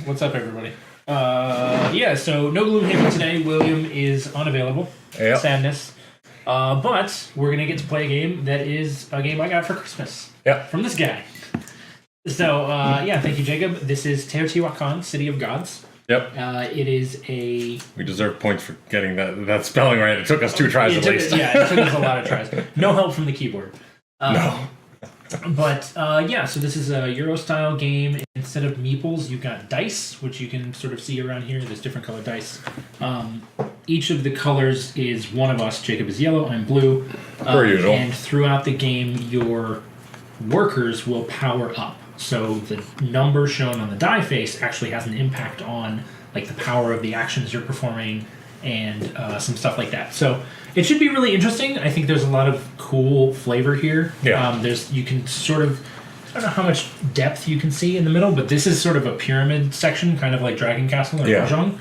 What's up, everybody? So no Gloomhaven today. William is unavailable. Yep. Sadness. But we're going to get to play a game that is a game I got for Christmas. Yep. From this guy. So, thank you, Jacob. This is Teotihuacan, City of Gods. Yep. It is a... We deserve points for getting that spelling right. It took us 2 tries at least. It took us a lot of tries. No help from the keyboard. No. But, so this is a Euro-style game. Instead of meeples, you've got dice, which you can sort of see around here. There's different colored dice. Each of the colors is one of us. Jacob is yellow, I'm blue. Per usual. And throughout the game, your workers will power up. So the number shown on the die face actually has an impact on like the power of the actions you're performing and some stuff like that. So it should be really interesting. I think there's a lot of cool flavor here. Yeah. You can sort of, I don't know how much depth you can see in the middle, but this is sort of a pyramid section, kind of like Dragon Castle or Mahjong,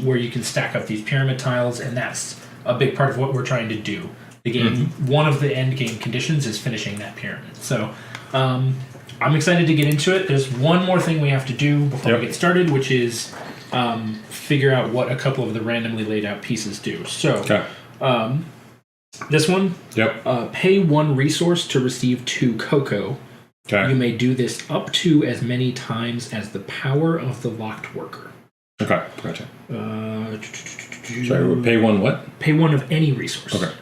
where you can stack up these pyramid tiles, and that's a big part of what we're trying to do. The game, one of the end game conditions is finishing that pyramid. So I'm excited to get into it. There's one more thing we have to do before we get started, which is figure out what a couple of the randomly laid out pieces do. So this one, pay 1 resource to receive 2 cocoa. Okay. You may do this up to as many times as the power of the locked worker. Okay, gotcha. Sorry, pay 1 what? Pay 1 of any resource. Okay.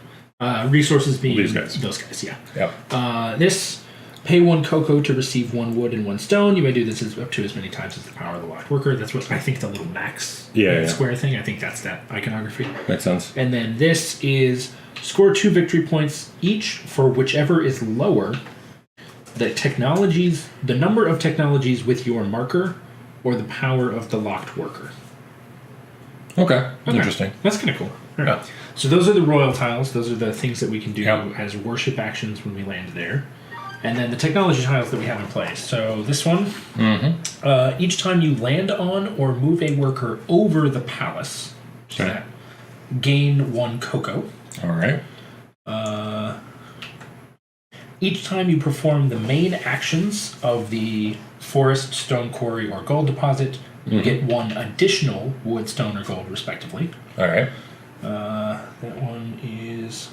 Resources being these guys. Those guys, yeah. Yep. This, pay 1 cocoa to receive 1 wood and 1 stone. You may do this up to as many times as the power of the locked worker. That's what I think the little max square thing. I think that's that iconography. Makes sense. And then this is score 2 victory points each for whichever is lower. The number of technologies with your marker, or the power of the locked worker. Okay. Interesting. That's kind of cool. Right. Yeah. So those are the royal tiles. Those are the things that we can do as worship actions when we land there. And then the technology tiles that we have in place. So this one, each time you land on or move a worker over the palace, gain 1 cocoa. All right. Each time you perform the main actions of the forest, stone quarry, or gold deposit, you get 1 additional wood, stone, or gold, respectively. All right. That one is...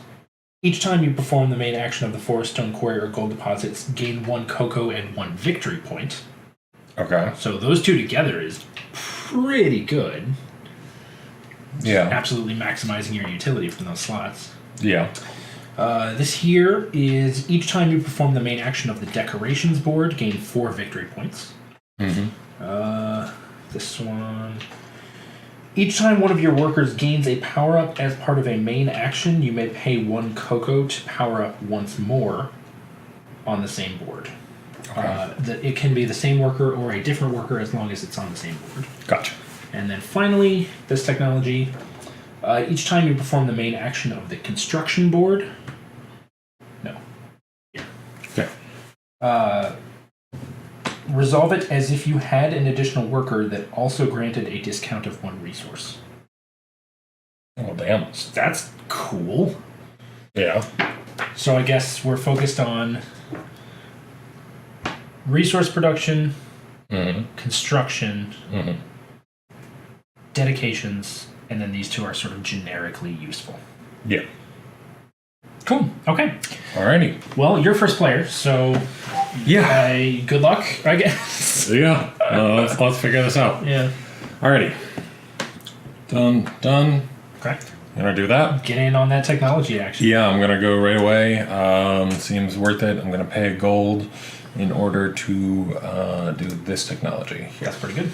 Each time you perform the main action of the forest, stone quarry, or gold deposits, gain 1 cocoa and 1 victory point. Okay. So those 2 together is pretty good. Yeah. Absolutely maximizing your utility from those slots. Yeah. This here is each time you perform the main action of the decorations board, gain 4 victory points. This one... Each time one of your workers gains a power-up as part of a main action, you may pay 1 cocoa to power up once more on the same board. Okay. It can be the same worker or a different worker as long as it's on the same board. Gotcha. And then finally, this technology, each time you perform the main action of the construction board... No. Yeah. Okay. Resolve it as if you had an additional worker that also granted a discount of 1 resource. Oh, damn. That's cool. Yeah. So I guess we're focused on resource production, construction, dedications, and then these 2 are sort of generically useful. Yeah. Cool. Okay. Alrighty. Well, you're first player, so good luck, I guess. Yeah. Let's figure this out. Yeah. Alrighty. Done. Okay. You want to do that? Get in on that technology action. Yeah, I'm going to go right away. Seems worth it. I'm going to pay gold in order to do this technology. That's pretty good.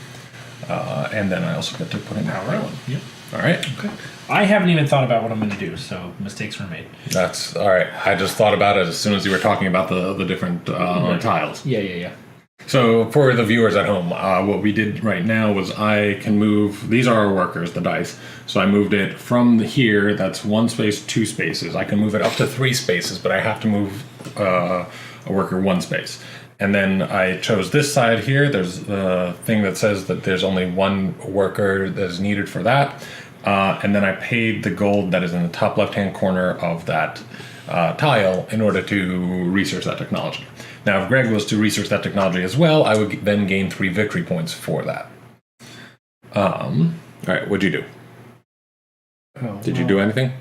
And then I also get to put in that one. Yep. All right. Okay. I haven't even thought about what I'm going to do, so mistakes were made. That's all right. I just thought about it as soon as you were talking about the different tiles. Yeah. So for the viewers at home, what we did right now was I can move... These are our workers, the dice. So I moved it from here. That's 1 space, 2 spaces. I can move it up to 3 spaces, but I have to move a worker 1 space. And then I chose this side here. There's a thing that says that there's only 1 worker that is needed for that. And then I paid the gold that is in the top left-hand corner of that tile in order to research that technology. Now, if Greg was to research that technology as well, I would then gain 3 victory points for that. All right, what'd you do? Oh, Did you do anything?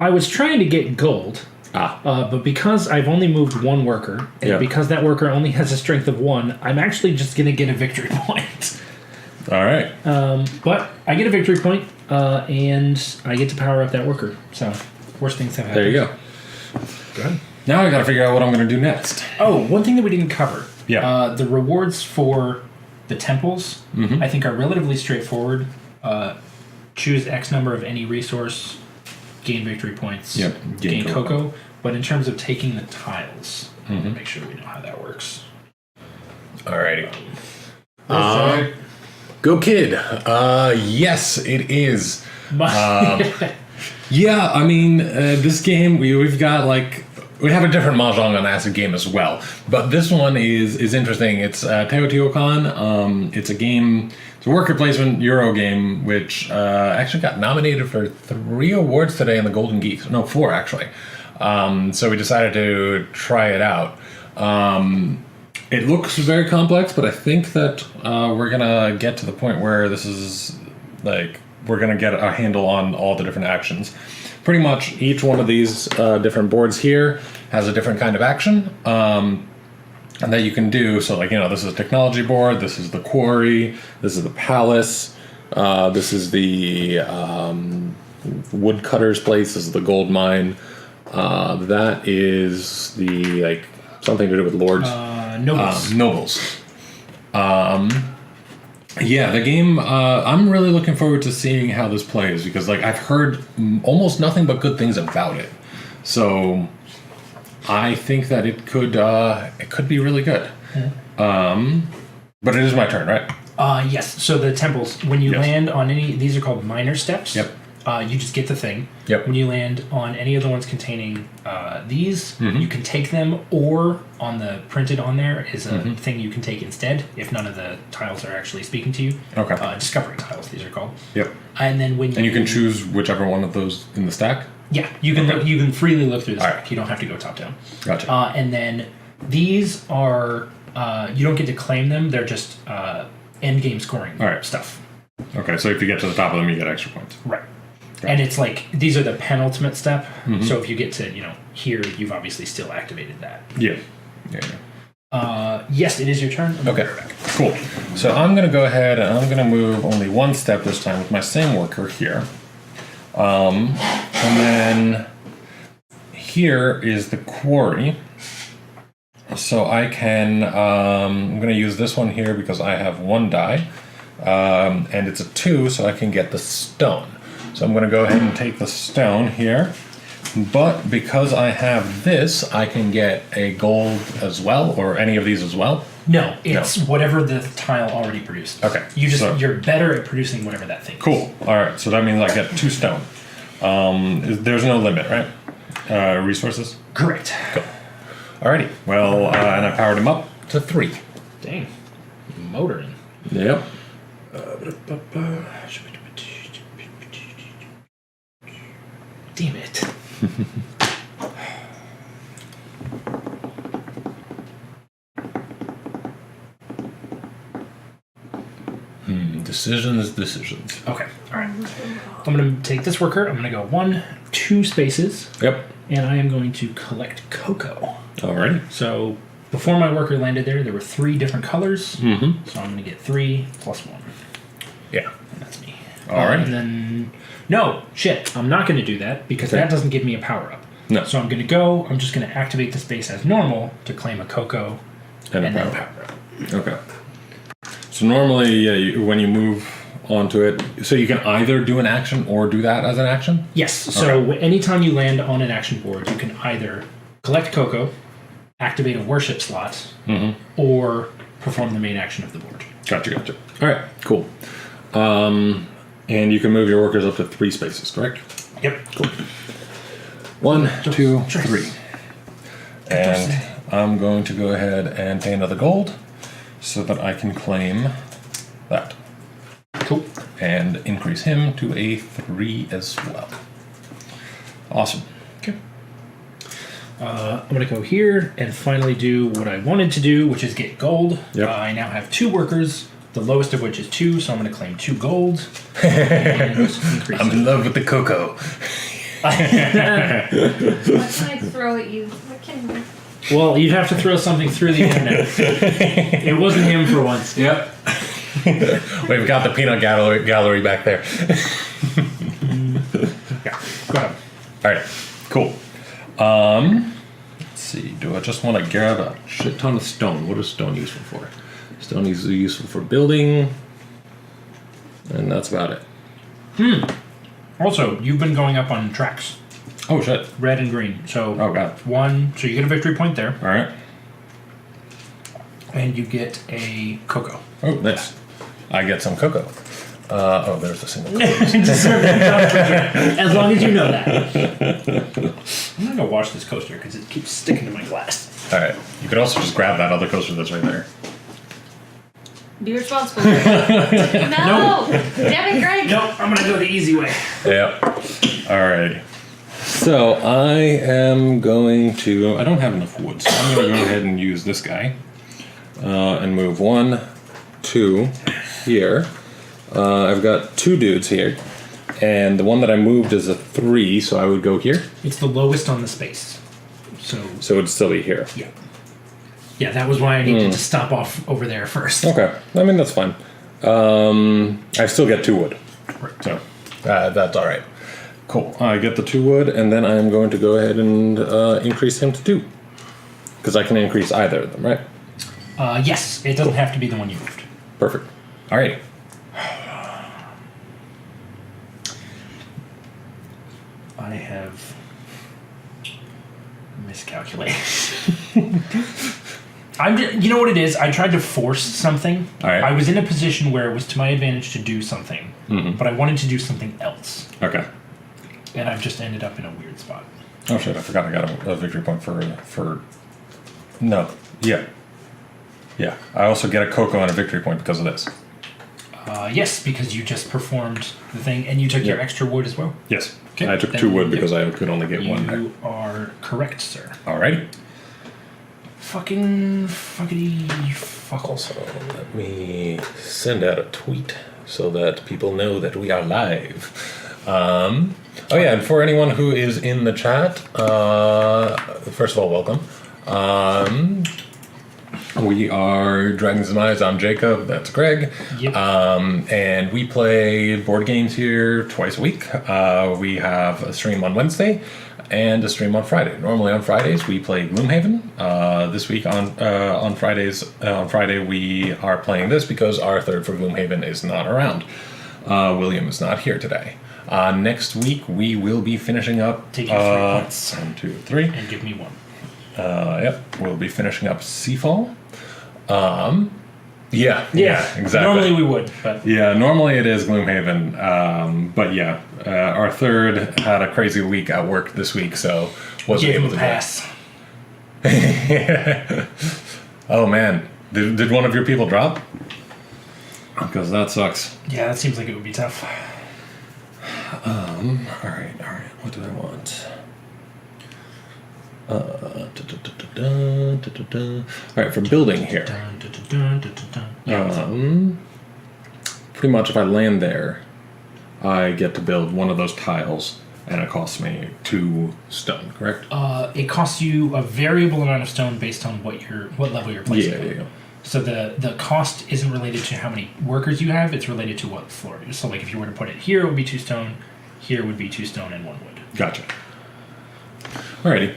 I was trying to get gold, but because I've only moved one worker, and because that worker only has a strength of 1, I'm actually just going to get a victory point. All right. But I get a victory point, and I get to power up that worker. So, worst things have happened. There you go. Go ahead. Now I got to figure out what I'm going to do next. Oh, one thing that we didn't cover. Yeah. The rewards for the temples, I think, are relatively straightforward. Choose X number of any resource, gain victory points, gain cocoa. But in terms of taking the tiles, make sure we know how that works. Alrighty. Go Kid. Yes, it is. Yeah, I mean, this game, we've got we have a different Mahjong on Acid game as well. But this one is interesting. It's Teotihuacan. It's a game, it's a worker placement Euro game, which actually got nominated for 3 awards today in the Golden Geese. No, 4 actually. So we decided to try it out. It looks very complex, but I think that we're going to get to the point where this is we're going to get a handle on all the different actions. Pretty much each one of these different boards here has a different kind of action and that you can do. So this is a technology board, this is the quarry, this is the palace, this is the woodcutter's place, this is the gold mine, that is the something to do with lords. Nobles. Yeah, the game, I'm really looking forward to seeing how this plays because I've heard almost nothing but good things about it. So I think that it could be really good. But it is my turn, right? Yes. So the temples, when you land on any, these are called minor steps. Yep. You just get the thing. Yep. When you land on any of the ones containing these, you can take them, or on the printed on there is a thing you can take instead if none of the tiles are actually speaking to you. Okay. Discovery tiles, these are called. Yep. And then when you can choose whichever one of those in the stack. Yeah, you can look, you can freely look through the stack. Right. You don't have to go top down. Gotcha. And then these are you don't get to claim them. They're just end game scoring stuff. Okay, so if you get to the top of them, you get extra points. Right. And it's these are the penultimate step. So if you get to, here, you've obviously still activated that. Yeah. Yes, it is your turn. Okay, cool. So I'm going to go ahead and I'm going to move only one step this time with my same worker here. And then here is the quarry. So I can, I'm going to use this one here because I have 1 die. And it's a 2, so I can get the stone. So I'm going to go ahead and take the stone here, but because I have this, I can get a gold as well, or any of these as well. No, it's whatever the tile already produced. Okay. You're better at producing whatever that thing is. Cool. All right, so that means I get 2 stone. There's no limit, right? Resources? Correct. Cool. Alrighty. Well, and I powered him up to 3. Dang. Motoring. Yep. Damn it. Decisions. Okay, alright. I'm going to take this worker. I'm going to go 1, 2 spaces. Yep. And I am going to collect cocoa. Alrighty. So before my worker landed there were 3 different colors. So I'm going to get 3 plus 1. Yeah. And that's me. Alright. And then... No, shit. I'm not going to do that because that doesn't give me a power-up. No. So I'm going to go... I'm just going to activate the space as normal to claim a cocoa and then power up. Okay. So normally, when you move onto it, so you can either do an action or do that as an action? Yes. So anytime you land on an action board, you can either collect cocoa, activate a worship slot, or perform the main action of the board. Gotcha. All right, cool. And you can move your workers up to 3 spaces, correct? Yep. Cool. 1, 2, 3. And I'm going to go ahead and pay another gold so that I can claim that. Cool. And increase him to a 3 as well. Awesome. Okay. I'm going to go here and finally do what I wanted to do, which is get gold. Yep. I now have 2 workers. The lowest of which is 2, so I'm going to claim 2 gold. And increase I'm in love with the cocoa. What can I throw at you? What can... Well, you'd have to throw something through the internet. It wasn't him for once. Yep. We've got the peanut gallery back there. Yeah, go ahead. All right, cool. Let's see. Do I just want to grab a shit ton of stone? What is stone useful for? Stone is useful for building, and that's about it. Also, you've been going up on tracks. Oh shit. Red and green. So Oh god. 1, so you get a victory point there. All right. And you get a cocoa. Oh, nice. I get some cocoa. There's the single. As long as you know that. I'm going to go wash this coaster because it keeps sticking to my glass. All right. You could also just grab that other coaster that's right there. Be responsible. No! Damn it, Greg! Nope, I'm going to go the easy way. Yep. All right. So I am going to. I don't have enough wood, so I'm going to go ahead and use this guy and move 1, 2 here. I've got 2 dudes here, and the one that I moved is a 3, so I would go here. It's the lowest on the space. So it would still be here. yeah. Yeah, that was why I needed to stop off over there first. Okay. I mean, that's fine. I still get 2 wood. Right. So that's all right. Cool. I get the 2 wood, and then I'm going to go ahead and increase him to 2. Because I can increase either of them, right? Yes, it doesn't have to be the one you moved. Perfect. All right. I have miscalculated. You know what it is? I tried to force something. All right. I was in a position where it was to my advantage to do something, but I wanted to do something else. Okay. And I've just ended up in a weird spot. Oh shit! I forgot I got a victory point for. No. Yeah. Yeah. I also get a cocoa and a victory point because of this. Yes, because you just performed the thing, and you took your extra wood as well. Yes. Okay. I took Then 2 wood because I could only get 1 there. You are correct, sir. Alrighty. Fuckity fuck. Also, let me send out a tweet so that people know that we are live. Oh yeah, and for anyone who is in the chat, first of all, welcome. We are Dragon's Demize. I'm Jacob. That's Greg. Yep. And we play board games here twice a week. We have a stream on Wednesday and a stream on Friday. Normally on Fridays we play Gloomhaven. This week on Friday we are playing this because our third for Gloomhaven is not around. William is not here today. Next week we will be finishing up. Take you 3 points. 1, 2, 3. And give me 1. Yep, we'll be finishing up Seafall. Yeah, exactly. Normally we would, but Yeah, normally it is Gloomhaven, but yeah, our third had a crazy week at work this week, so wasn't give able him to a pass. Oh man, did one of your people drop? Because that sucks. Yeah, that seems like it would be tough. All right. What do I want? All right, for building here. Pretty much if I land there, I get to build one of those tiles, and it costs me 2 stone, correct? It costs you a variable amount of stone based on what level you're placing. Yeah, on. there you go. So the cost isn't related to how many workers you have, it's related to what floor it is. So like if you were to put it here, it would be 2 stone, here would be 2 stone and 1 wood. Gotcha. Alrighty.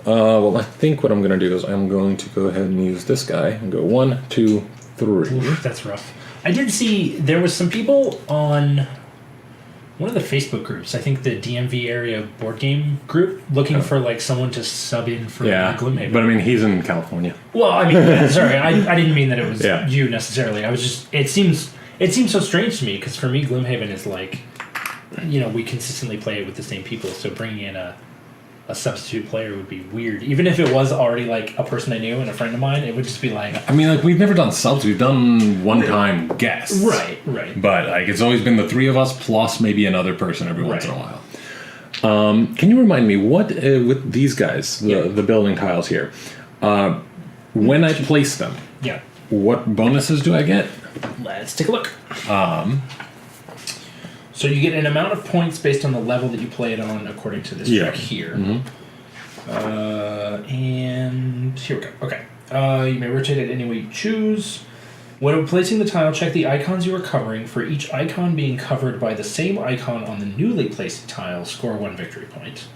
Well, I think what I'm going to do is I'm going to go ahead and use this guy and go 1, 2, 3. Oof, that's rough. I did see there was some people on one of the Facebook groups, I think the DMV area board game group, looking for like someone to sub in for Gloomhaven. But I mean, he's in California. Well, I mean, sorry, I didn't mean that it was Yeah. you necessarily. I was just it seems so strange to me because for me Gloomhaven is like, we consistently play it with the same people, so bringing in a substitute player would be weird. Even if it was already like a person I knew and a friend of mine, it would just be like... I mean, like, we've never done subs. We've done one-time guests. Right. But, like, it's always been the 3 of us plus maybe another person every once in a while. Can you remind me, what, with these guys, the building tiles here, when I place them, what bonuses do I get? Let's take a look. So you get an amount of points based on the level that you play it on, according to this trick here. And here we go. Okay. You may rotate it any way you choose. When placing the tile, check the icons you are covering. For each icon being covered by the same icon on the newly placed tile, score 1 victory point.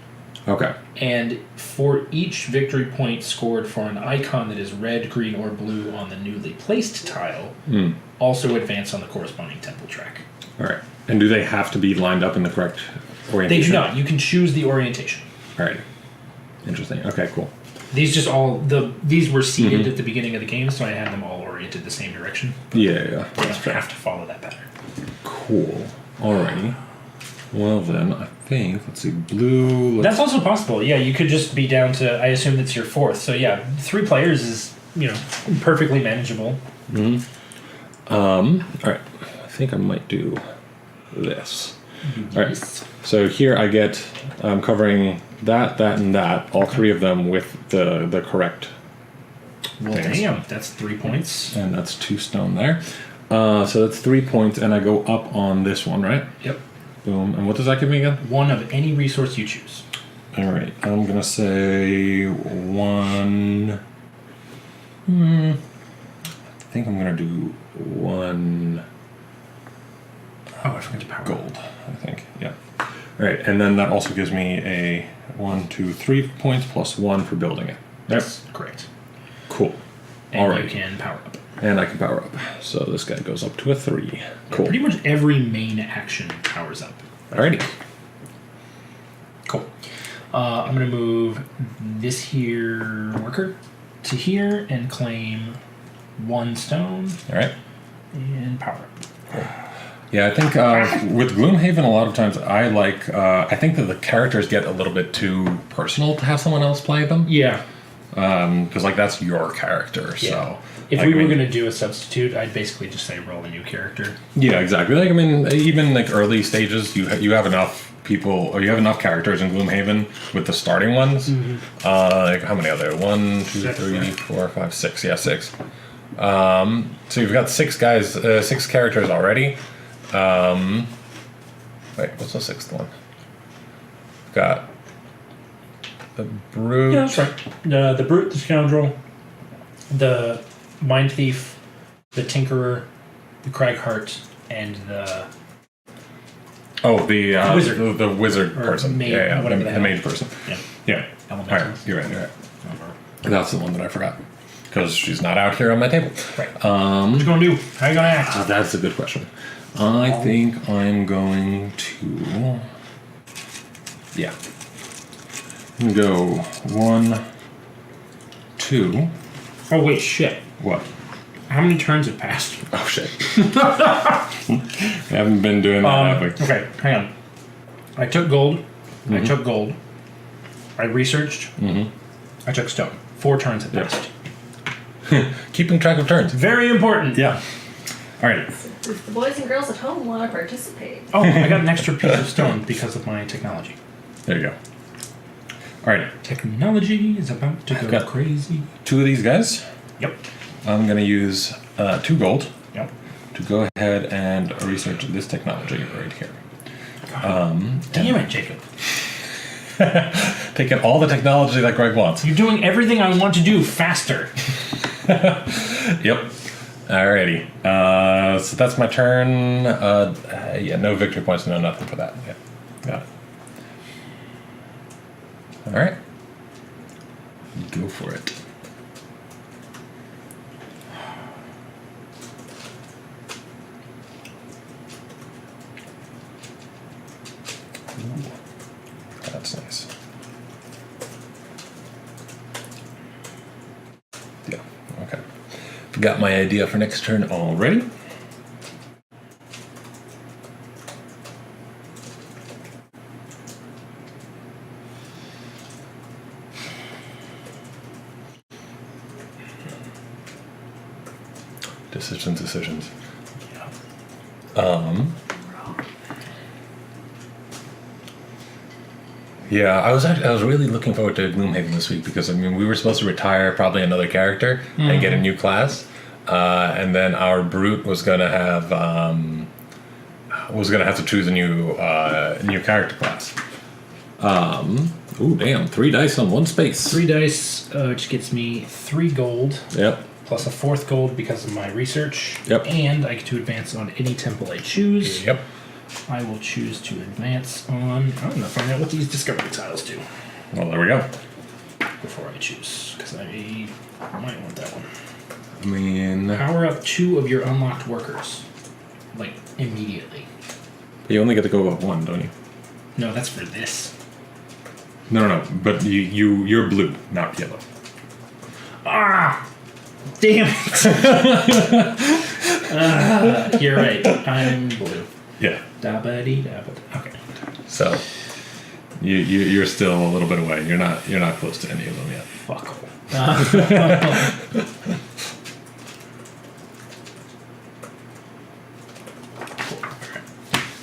Okay. And for each victory point scored for an icon that is red, green, or blue on the newly placed tile, also advance on the corresponding temple track. All right. And do they have to be lined up in the correct orientation? They do not. You can choose the orientation. All right. Interesting. Okay, cool. These these were seeded at the beginning of the game, so I had them all oriented the same direction. Yeah. They don't have to follow that pattern. Cool. Alrighty. Well then, I think, let's see, blue... That's also possible. Yeah, you could just be down to, I assume that's your 4th. So yeah, 3 players is, perfectly manageable. Alright. I think I might do this. Alright. So here I get, I'm covering that, and that, all 3 of them with the correct Well, things. damn, that's 3 points. And that's 2 stone there. So that's 3 points, and I go up on this one, right? Yep. Boom. And what does that give me again? 1 of any resource you choose. Alright, I'm gonna say 1... I think I'm gonna do 1... Oh, I forgot to power. gold, I think. Yeah. Alright, and then that also gives me a 1, 2, 3 points plus 1 for building it. That's correct. Cool. And Alright. you can power up. And I can power up. So this guy goes up to a 3. Cool. Pretty much every main action powers up. Alrighty. Cool. I'm going to move this here worker to here and claim 1 stone Alright. and power up. Cool. Yeah, I think with Gloomhaven, a lot of times I think that the characters get a little bit too personal to have someone else play them. Yeah. Because that's your character. Yeah. So If we were going to do a substitute, I'd basically just say roll a new character. Yeah, exactly. Like, I mean, even like early stages, you have enough people, or you have enough characters in Gloomhaven with the starting ones. Like how many are there? 1, 2, 3, 4, 5, 6. Yeah, 6. So you've got 6 guys, 6 characters already. Wait, what's the 6th one? Got the brute. Yeah, that's right. The brute, the scoundrel, the mind thief, the tinkerer, the cragheart, and the wizard. The wizard Or person. mage, yeah, whatever the the mage person. yeah. Yeah. Elemental. All right, you're right. That's the one that I forgot because she's not out here on my table. Right. What you gonna do? How you gonna act? That's a good question. I think I'm going to. Yeah. I'm gonna go 1, 2. Oh wait, shit. What? How many turns have passed? Oh shit. We haven't been doing that, have we? Okay, hang on. I took gold. I took gold. I researched. I took stone. 4 turns have Yep. passed. Keeping track of turns. Very important. Yeah. All right. If the boys and girls at home want to participate. Oh, I got an extra piece of stone because of my technology. There you go. All right. Technology is about to go got- crazy. 2 of these guys. Yep. I'm gonna use 2 gold Yep. to go ahead and research this technology right here. Damn it, Jacob. Taking all the technology that Greg wants. You're doing everything I want to do faster. Yep. Alrighty. So that's my turn. Yeah, no victory points, no nothing for that. Yeah. Got it. Alright. Go for it. Ooh, that's nice. Yeah, okay. Got my idea for next turn already. Decisions. Yeah, I was really looking forward to Gloomhaven this week because I mean we were supposed to retire probably another character and get a new class, And then our brute was gonna have to choose a new character class. Ooh, damn! 3 dice on 1 space. 3 dice, which gets me 3 gold. Yep. Plus a 4th gold because of my research. Yep. And I get to advance on any temple I choose. Yep. I will choose to advance on. I'm gonna find out what these discovery tiles do Well, there we go. before I choose, because I might want that one. I mean, Power up 2 of your unlocked workers, like immediately. you only get to go up 1, don't you? No, that's for this. No. But you're blue, not yellow. Ah, damn it! You're right. I'm blue. Yeah. Da-ba-dee-da-ba. Okay. So you're still a little bit away. You're not close to any of them yet. Fuck.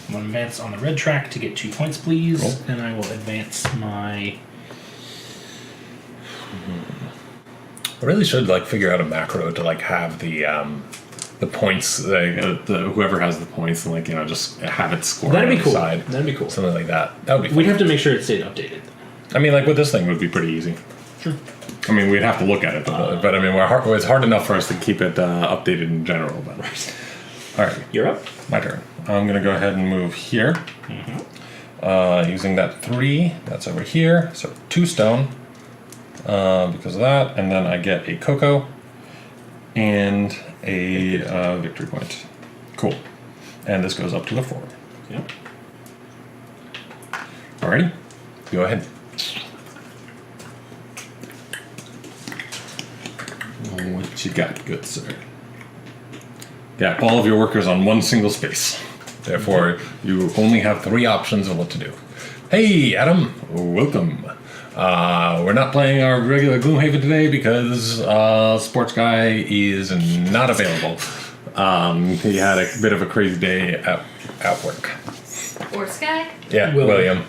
I'm going to advance on the red track to get 2 points, please. Cool. And I will advance my... I really should figure out a macro to have the points, whoever has the points, and just have it scored. That'd be on cool. the side. That'd be cool. Something like that. That would be fun. We'd have to make sure it stayed updated. I mean, with this thing, it would be pretty easy. Sure. I mean, we'd have to look at it, but I mean, it's hard enough for us to keep it updated in general. But Right. all right, You're up. my turn. I'm gonna go ahead and move here, using that 3. That's over here, so 2 stone because of that, and then I get a cocoa and a victory point. Cool, and this goes up to a 4. Yep. Alrighty, go ahead. What you got, good sir? Yeah, all of your workers on 1 single space. Therefore, you only have 3 options of what to do. Hey, Adam, welcome. We're not playing our regular Gloomhaven today because Sports Guy is not available. He had a bit of a crazy day at work. Sports guy? Yeah, William. William.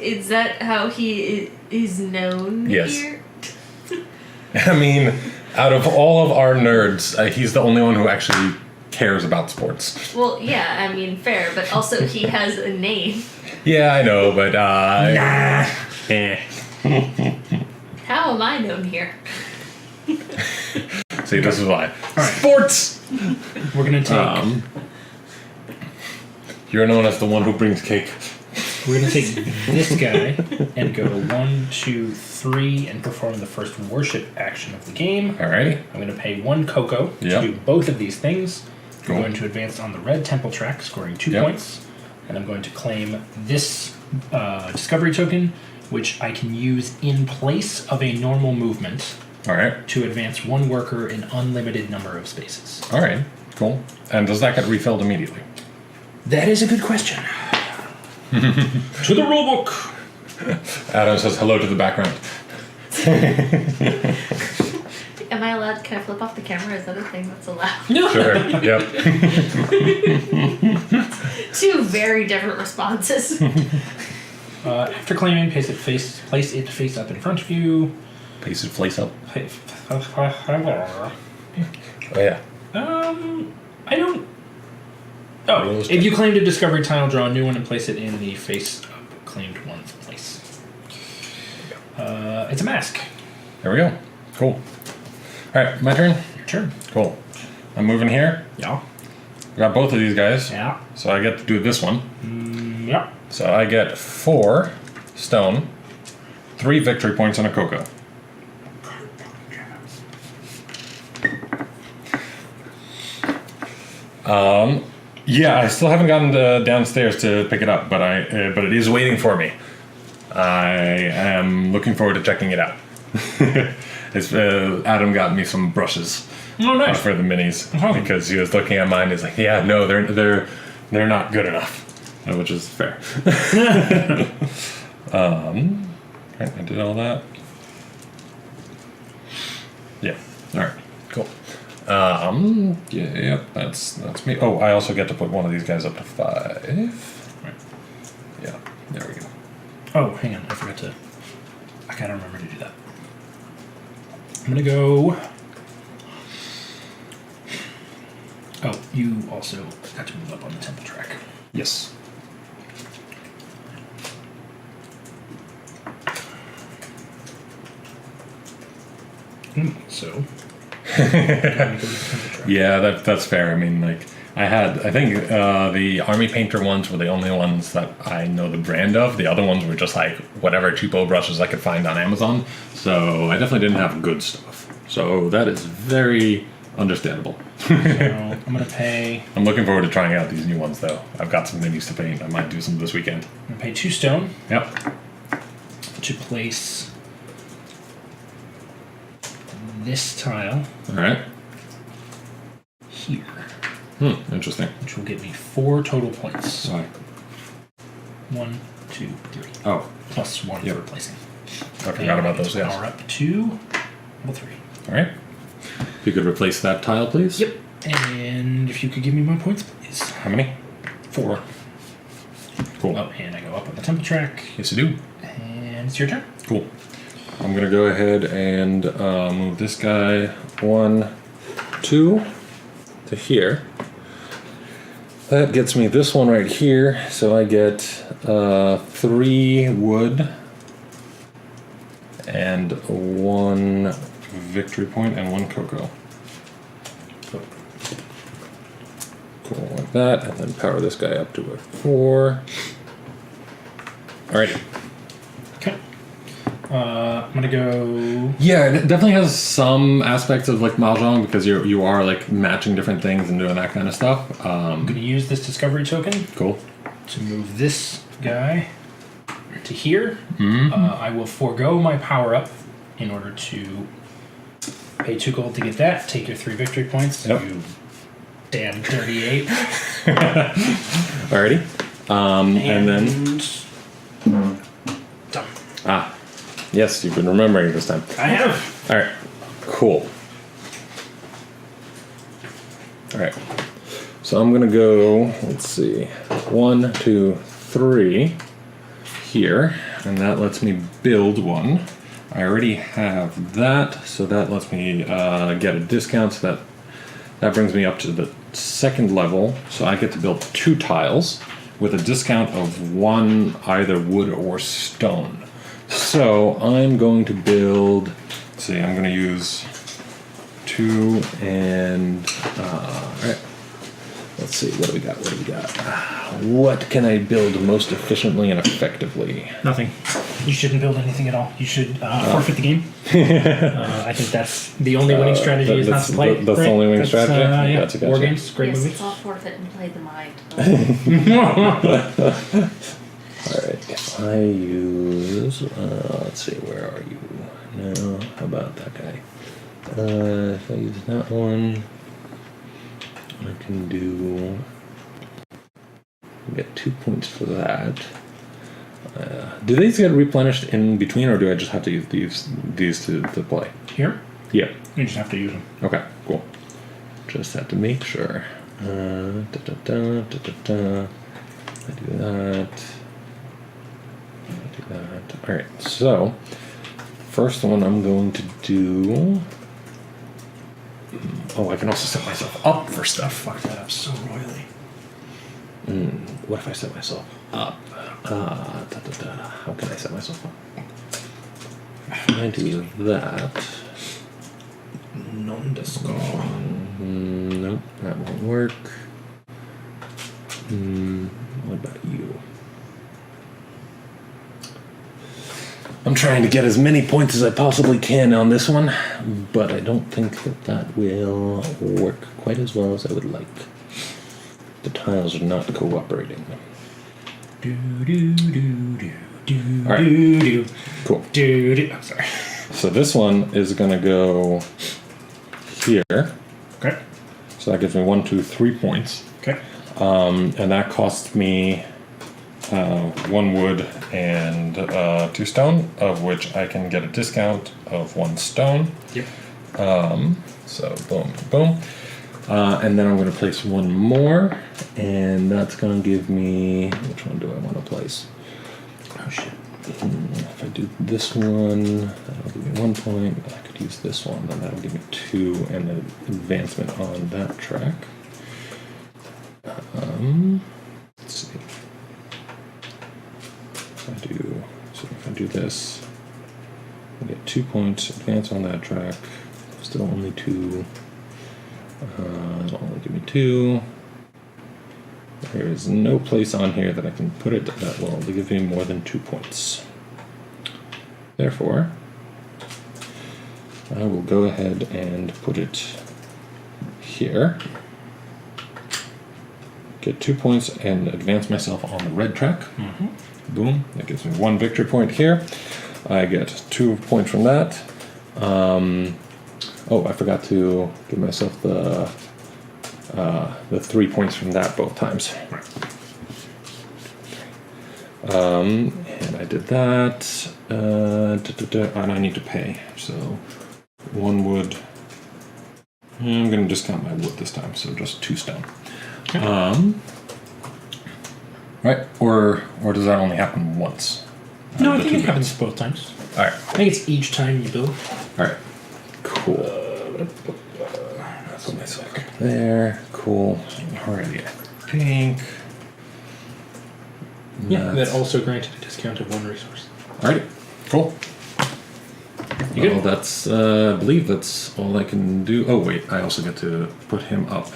Is that how he is known Yes. here? I mean, out of all of our nerds, he's the only one who actually cares about sports. Well, yeah, I mean, fair, but also he has a name. Yeah, I know, but Nah. How am I known here? See, this is why. right. Sports! We're going to take... You're known as the one who brings cake. We're going to take this guy and go 1, 2, 3 and perform the first worship action of the game. Alrighty. I'm going to pay 1 cocoa Yep. to do both of these things. Cool. I'm going to advance on the red temple track, scoring 2 Yep. points. And I'm going to claim this discovery token, which I can use in place of a normal movement Alright. to advance 1 worker in unlimited number of spaces. Alright. Cool. And does that get refilled immediately? That is a good question. To the rulebook. Adam says hello to the background. Am I allowed? Can I flip off the camera? Is that a thing that's allowed? No. Sure. Yep. 2 very different responses. After claiming, place it face up in front of you. Paste it face up. Oh yeah. I don't. Oh, if you claimed a discovery tile, draw a new one and place it in the face up claimed one's place. It's a mask. There we go. Cool. Alright, my turn? Your turn. Cool. I'm moving here. Yeah. Got both of these guys. Yeah. So I get to do this one. Yeah. So I get 4 stone, 3 victory points, and a cocoa. Yeah, I still haven't gotten downstairs to pick it up, but it is waiting for me. I am looking forward to checking it out. Adam got me some brushes Oh, nice. for the minis Oh. because he was looking at mine. He's like, "Yeah, no, they're not good enough," which is fair. Right, I did all that. Yeah. All right. Cool. Yeah, that's me. Oh, I also get to put one of these guys up to 5. Right. Yeah. There we go. Oh, hang on. I forgot to. I gotta remember to do that. I'm gonna go. you also got to move up on the temple track. Yes. So. Yeah, that's fair. I mean, like, I think the army painter ones were the only ones that I know the brand of. The other ones were just like whatever cheapo brushes I could find on Amazon. So I definitely didn't have good stuff. So that is very understandable. So I'm gonna pay. I'm looking forward to trying out these new ones, though. I've got some minis to paint. I might do some this weekend. I'm gonna pay 2 stone. Yep. To place this tile. All right. Here. Interesting. Which will give me 4 total points. Why? 1, 2, 3. Oh. Plus 1 Yep. for placing. I forgot about those, yes. Power up to level 3. All right. If you could replace that tile, please. Yep. And if you could give me my points, please. How many? 4. Cool. Oh, and I go up on the temple track. Yes, you do. And it's your turn. Cool. I'm going to go ahead and move this guy 1, 2 to here. That gets me this one right here. So I get 3 wood and 1 victory point and 1 cocoa. Cool, like that. And then power this guy up to a 4. Alrighty. Okay. I'm gonna go. Yeah, it definitely has some aspects of like mahjong because you are like matching different things and doing that kind of stuff. I'm gonna use this discovery token Cool. to move this guy to here. Mm-hmm. I will forego my power up in order to pay 2 gold to get that. Take your 3 victory points. Yep. You damn 38. Alrighty. And then done. yes, you've been remembering this time. I have. All right. Cool. All right. So I'm gonna go. Let's see. 1, 2, 3 here, and that lets me build one. I already have that, so that lets me get a discount. So that brings me up to the 2nd level. So I get to build 2 tiles with a discount of 1 either wood or stone. So I'm going to build. Let's see. I'm going to use 2 and. All right. Let's see. What do we got? What can I build most efficiently and effectively? Nothing. You shouldn't build anything at all. You should forfeit the game. I think that's the only winning strategy is not to play it. That's the only winning strategy? Yeah. Gotcha. War games, great Yes, movies. it's all forfeit and play the mind. Alright, if I use, let's see, where are you? No, how about that guy? If I use that one, I can get 2 points for that. Do these get replenished in between, or do I just have to use these to play? Here? Yeah. You just have to use them. Okay, cool. Just have to make sure. I do that. Alright, so first one I'm going to do. Oh, I can also set myself up for stuff. Fuck that up so royally. What if I set myself up? How can I set myself up? If I do that. Non-disco. Nope, that won't work. What about you? I'm trying to get as many points as I possibly can on this one, but I don't think that will work quite as well as I would like. The tiles are not cooperating. All right. Cool. I'm sorry. So this one is gonna go here. Okay. So that gives me 1, 2, 3 points. Okay. And that costs me 1 wood and 2 stone, of which I can get a discount of 1 stone. Yep. So boom, boom. And then I'm going to place 1 more, and that's going to give me. Which one do I want to place? Oh shit. If I do this one, that'll give me 1 point. I could use this one, then that'll give me 2 and an advancement on that track. Let's see. If I do this, I get 2 points, advance on that track. Still only 2. It'll only give me 2. There is no place on here that I can put it that will give me more than 2 points. Therefore, I will go ahead and put it here. Get 2 points and advance myself on the red track. Boom. That gives me 1 victory point here. I get 2 points from that. Oh, I forgot to give myself the 3 points from that both times. And I did that. And I need to pay. So 1 wood. I'm going to discount my wood this time, so just 2 stone. Right, or does that only happen once? No, I think it happens both times. All right. I think it's each time you build. All right. Cool. Put myself there. Cool. Alrighty. I think. Yeah, that also granted a discount of 1 resource. Alrighty. Cool. You good? Well, that's. I believe that's all I can do. Oh wait, I also get to put him up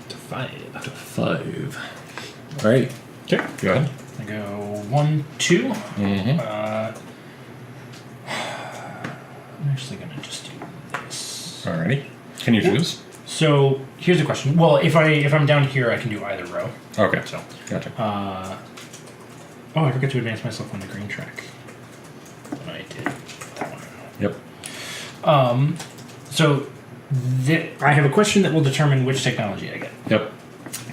To 5. to 5. All right. Okay. Go ahead. I go 1, 2. Mm-hmm. I'm actually gonna just do this. Alrighty. Can you choose? So here's the question. Well, if I'm down here, I can do either row. Okay. So, Gotcha. oh, I forgot to advance myself on the green track. I did that one. Yep. So I have a question that will determine which technology I get. Yep.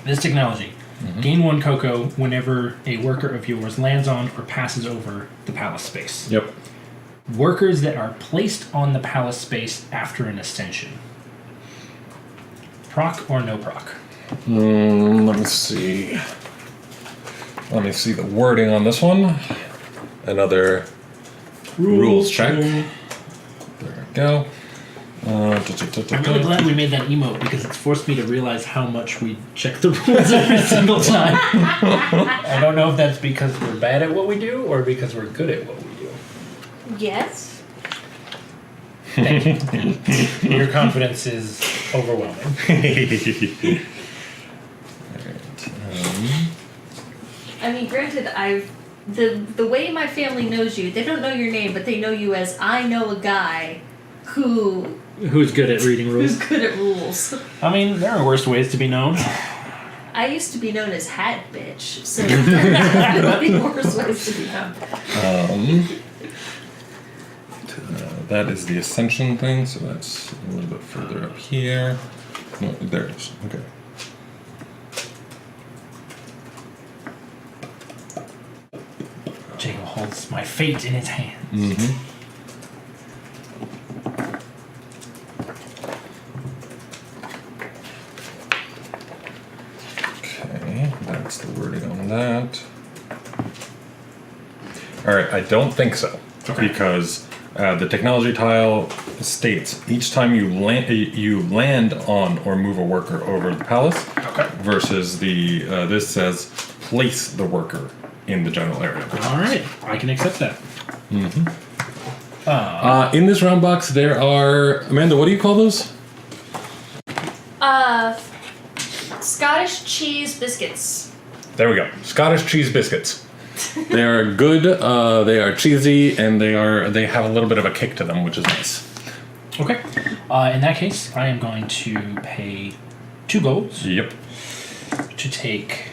This technology. Gain 1 cocoa whenever a worker of yours lands on or passes over the palace space. Yep. Workers that are placed on the palace space after an ascension. Proc or no proc? Let me see. Let me see the wording on this one. Another rules check. There we go. I'm really glad we made that emote because it's forced me to realize how much we check the rules every single time. I don't know if that's because we're bad at what we do or because we're good at what we do. Yes. Thank you. Your confidence is overwhelming. I mean, granted, the way my family knows you, they don't know your name, but they know you as I know a guy Who's good at reading rules? who's good at rules. I mean, there are worse ways to be known. I used to be known as Hat Bitch, so there are be worse ways to be known. That is the ascension thing, so that's a little bit further up here. No, there it is. Okay. Jacob holds my fate in his hands. Mm-hmm. Okay, that's the wording on that. Alright, I don't think so. Okay. Because the technology tile states each time you land on or move a worker over the palace, Okay. versus the this says place the worker in the general area. All right, I can accept that. In this round box, there are Amanda. What do you call those? Scottish cheese biscuits. There we go. Scottish cheese biscuits. They are good. They are cheesy, and they have a little bit of a kick to them, which is nice. Okay. In that case, I am going to pay 2 golds Yep. to take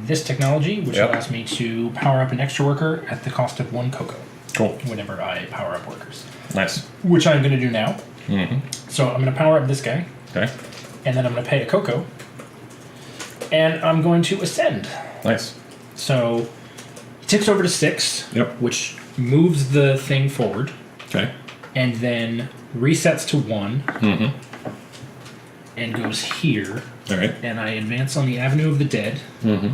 this technology, which Yep. allows me to power up an extra worker at the cost of 1 cocoa Cool. whenever I power up workers. Nice. Which I'm going to do now. Mm-hmm. So I'm going to power up this guy, Okay. and then I'm going to pay a cocoa, and I'm going to ascend. Nice. So it ticks over to 6, Yep. which moves the thing forward, Okay. and then resets to 1, Mm-hmm. and goes here, All right. and I advance on the Avenue of the Dead, Mm-hmm.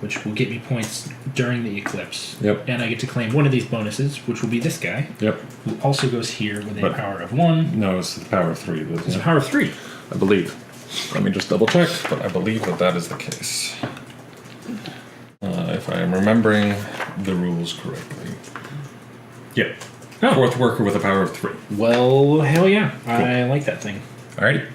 which will get me points during the eclipse. Yep. And I get to claim one of these bonuses, which will be this guy, Yep. who also goes here with a But- power of 1. No, it's the power of 3. It's a power of 3. I believe. Let me just double check, but I believe that is the case. If I am remembering the rules correctly. Yeah. Oh. 4th worker with a power of 3. Well, hell yeah. I like that thing. Alrighty.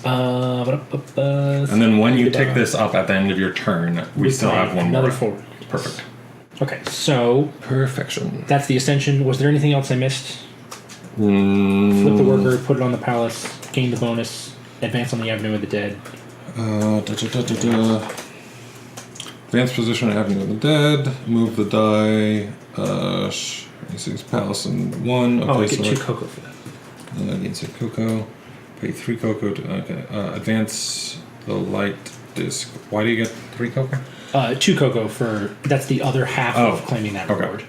And And then when you tick this up at the end of your turn, we still have one more. another forward. Perfect. Okay, so Perfection. that's the ascension. Was there anything else I missed? Flip the worker, put it on the palace, gain the bonus, advance on the Avenue of the Dead. Advanced position at Avenue of the Dead. Move the die. This palace and 1. Okay, I get 2 cocoa for that. Gain 6 cocoa. Pay 3 cocoa. Advance the light disc. Why do you get 3 cocoa? 2 cocoa for that's the other half of claiming that reward.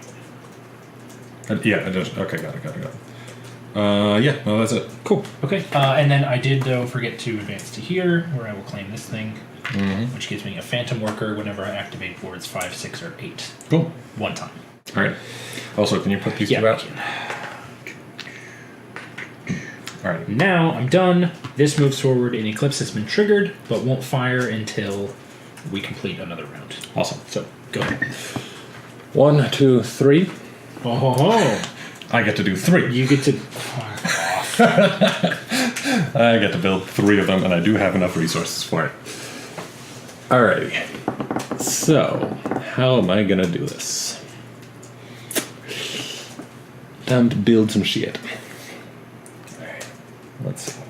Yeah, I just okay, got it. Yeah, no, that's it. Cool. Okay. And then I did though forget to advance to here, where I will claim this thing, which gives me a phantom worker whenever I activate boards 5, 6, or 8. Cool. One time. All right. Also, can you put these 2 I out? can. All right. Now I'm done. This moves forward. An eclipse has been triggered, but won't fire until we complete another round. Awesome. So go ahead. 1, 2, 3. Oh, I get to do 3. you get to. I get to build 3 of them, and I do have enough resources for it. Alrighty. So, how am I gonna do this? Time to build some shit. Alright. Let's see.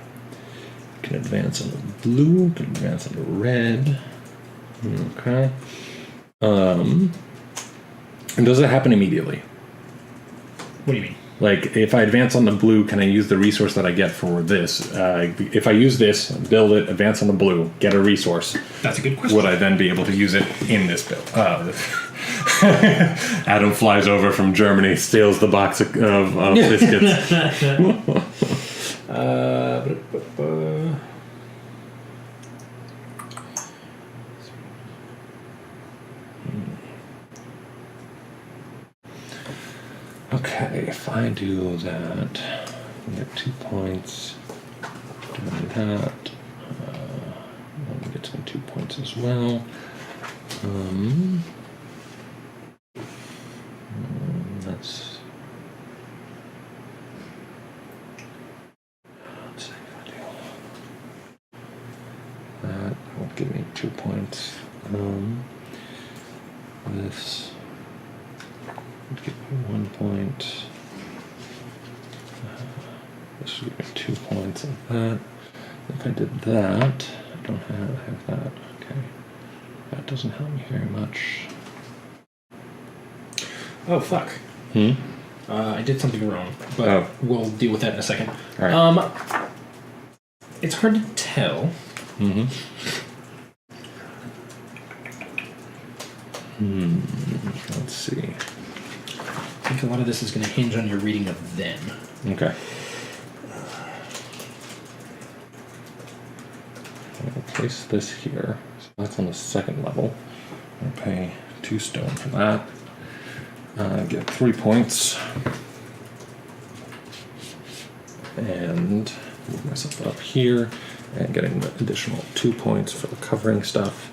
Can advance on the blue, can advance on the red. Okay. And does it happen immediately? What do you mean? Like, if I advance on the blue, can I use the resource that I get for this? If I use this, build it, advance on the blue, get a resource, That's a good question. would I then be able to use it in this build? Adam flies over from Germany, steals the box of biscuits. Okay, if I do that, I get 2 points. Doing that, let me get some 2 points as well. That's. Let's see if I do that. Will give me 2 points. This. Give me 1 point. This should give me 2 points of that. If I did that, I don't have that. Okay. That doesn't help me very much. Oh, fuck. I did something wrong, but we'll deal with that in a second. All right. It's hard to tell. Let's see. I think a lot of this is going to hinge on your reading of them. Okay. I'll place this here. So that's on the 2nd level. I'll pay 2 stone for that. Get 3 points. And move myself up here and get an additional 2 points for the covering stuff.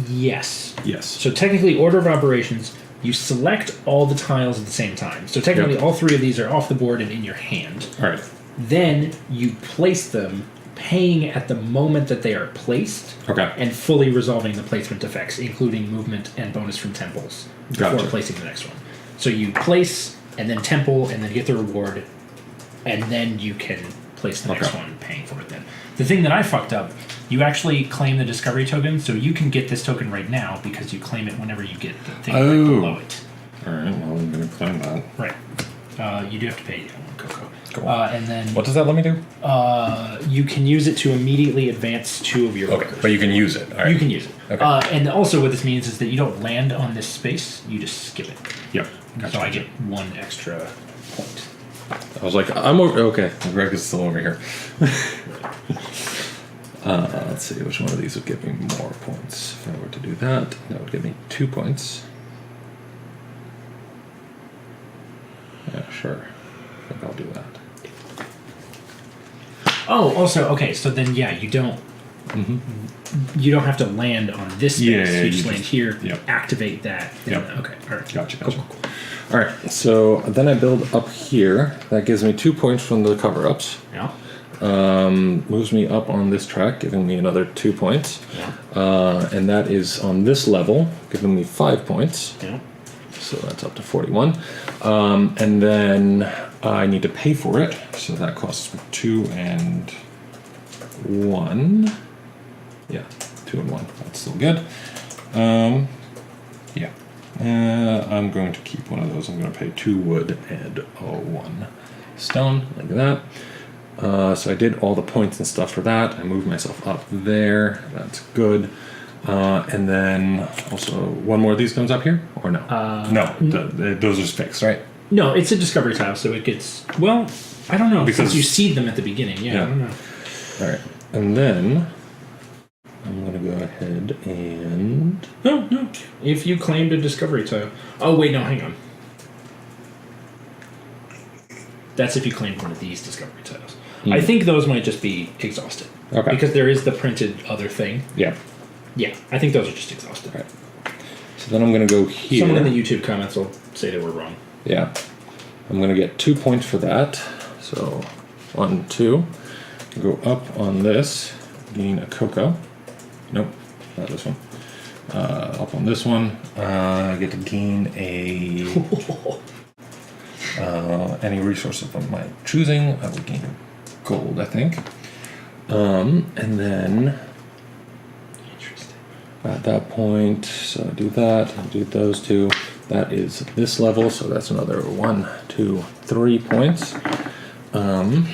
Yes. Yes. So technically, order of operations, you select all the tiles at the same time. So technically, all 3 of these are off the board and in your hand. All right. Then you place them, paying at the moment that they are placed, Okay. and fully resolving the placement effects, including movement and bonus from temples, before Gotcha. placing the next one. So you place, and then temple, and then get the reward, and then you can place the next one, paying for it then. The thing that I fucked up, you actually claim the discovery token, so you can get this token right now because you claim it whenever you get the thing right below it. All right. Well, I'm going to claim that. Right. You do have to pay 1 cocoa. Cool. And then What does that let me do? you can use it to immediately advance 2 of your workers. But you can use it. All right. You can use it. Okay. And also what this means is that you don't land on this space, you just skip it. Yep. So I get 1 extra point. I was like, I'm over. Okay, Greg is still over here. Let's see, which one of these would give me more points? If I were to do that, that would give me 2 points. Yeah, sure. I think I'll do that. Oh, also, okay, so then, yeah, you don't have to land on this space. Yeah, you just land here, Yep. activate that. Yep. Okay, all right. Gotcha. Cool. All right, so then I build up here. That gives me 2 points from the cover-ups. Yeah. Moves me up on this track, giving me another 2 points. Yeah. And that is on this level, giving me 5 points. Yeah. So that's up to 41. And then I need to pay for it. So that costs me 2 and 1. Yeah, 2 and 1. That's still good. Yeah. I'm going to keep one of those. I'm going to pay 2 wood and 1 stone, like that. So I did all the points and stuff for that. I moved myself up there. That's good. And then also one more of these comes up here, or no? No, those are fixed, right? No, it's a discovery tile, so it gets... Well, I don't know, because you seed them at the beginning. Yeah, I don't know. All right. And then I'm going to go ahead and... No. If you claimed a discovery tile... Oh, wait, no, hang on. That's if you claimed one of these discovery tiles. I think those might just be exhausted. Okay. Because there is the printed other thing. Yeah. Yeah, I think those are just exhausted. Right. So then I'm going to go here. Someone in the YouTube comments will say that we're wrong. Yeah. I'm going to get 2 points for that. So 1, 2. Go up on this. Gain a cocoa. Nope, not this one. Up on this one. I get to gain a... any resource of my choosing. I will gain gold, I think. And then... At that point, so I do that, I do those two. That is this level, so that's another 1, 2, 3 points. And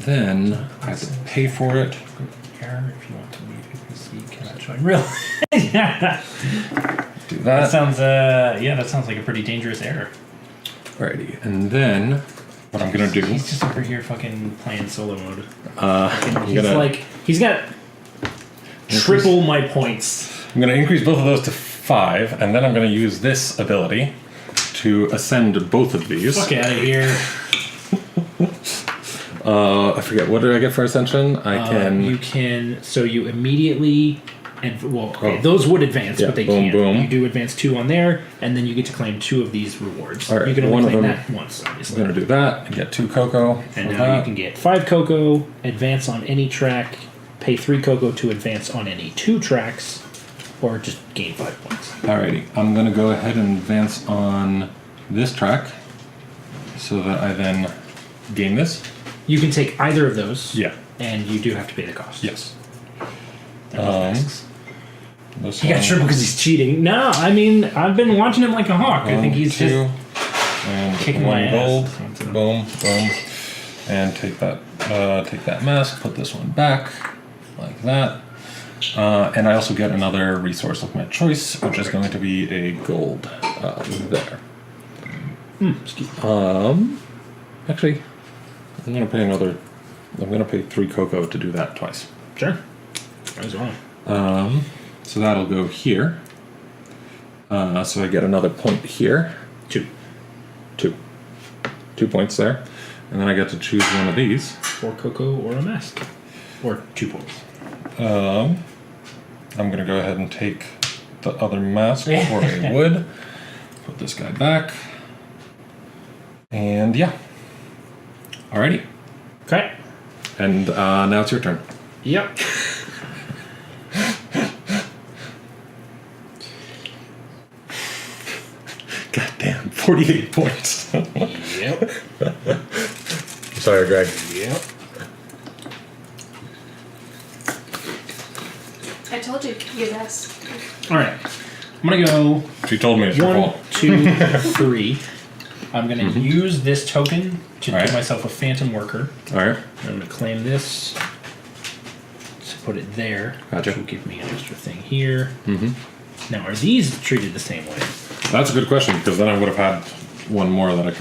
then I have to pay for it. Here, if you want to leave your PC, can I join? Really? Do that. That sounds, that sounds like a pretty dangerous error. Alrighty, and then what I'm gonna do. He's just over here fucking playing solo mode. He's got triple my points. I'm going to increase both of those to 5, and then I'm going to use this ability to ascend both of these. Fuck out of here. I forget, what did I get for ascension? You can, so you immediately, those would advance, but they can't. Boom. You do advance 2 on there, and then you get to claim 2 of these rewards. All right, you can only claim that once, obviously. I'm going to do that and get 2 cocoa. And now you can get 5 cocoa, advance on any track, pay 3 cocoa to advance on any 2 tracks, or just gain 5 points. Alrighty, I'm going to go ahead and advance on this track so that I then gain this. You can take either of those. Yeah. And you do have to pay the cost. Yes. He got This triple because he's cheating. No, I mean, I've been watching him like a hawk. I think he's 2, just and kicking my gold. ass. Boom. And take that mask, put this one back, like that. And I also get another resource of my choice, which is going to be a gold there. Excuse me. Actually, I'm going to pay 3 cocoa to do that twice. Sure. As well. So that'll go here. So I get another point here. 2 points there. And then I get to choose one of these. 4 cocoa or a mask. Or 2 points. I'm going to go ahead and take the other mask or a wood. Put this guy back. And yeah. Alrighty. Okay. And now it's your turn. Yep. Goddamn, 48 points. Yep. Sorry, Greg. Yep. I told you, yes. All right. I'm going to go She told me it's your 1, fault. 2, 3. I'm going to use this token to All right. give myself a phantom worker. Alright. I'm going to claim this to put it there. Gotcha. Which will give me an extra thing here. Now, are these treated the same way? That's a good question, because then I would have had one other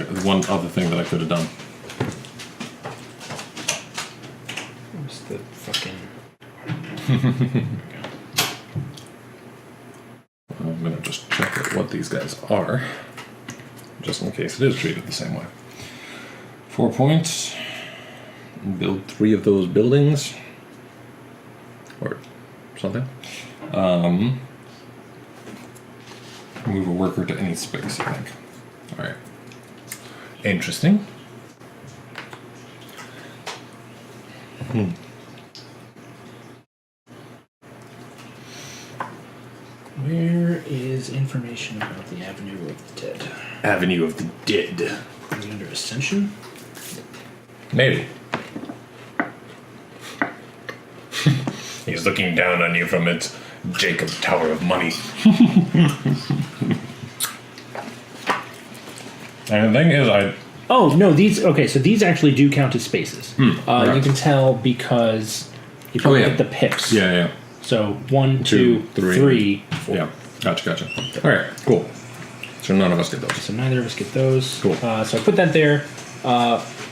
thing that I could have done. Where's the fucking... I'm going to just check out what these guys are, just in case it is treated the same way. 4 points. build 3 of those buildings. Or something. Move a worker to any space, I think. Alright. Interesting. Where is information about the Avenue of the Dead? Avenue of the Dead. Is it under Ascension? Maybe. He's looking down on you from its Jacob Tower of Money. And the thing is, Oh, no, these... Okay, so these actually do count as spaces. right. You can tell because if you look at the pips. Yeah. So 1, 2, 3, 4. Yeah, gotcha. Alright, cool. So none of us get those. So neither of us get those. Cool. So I put that there.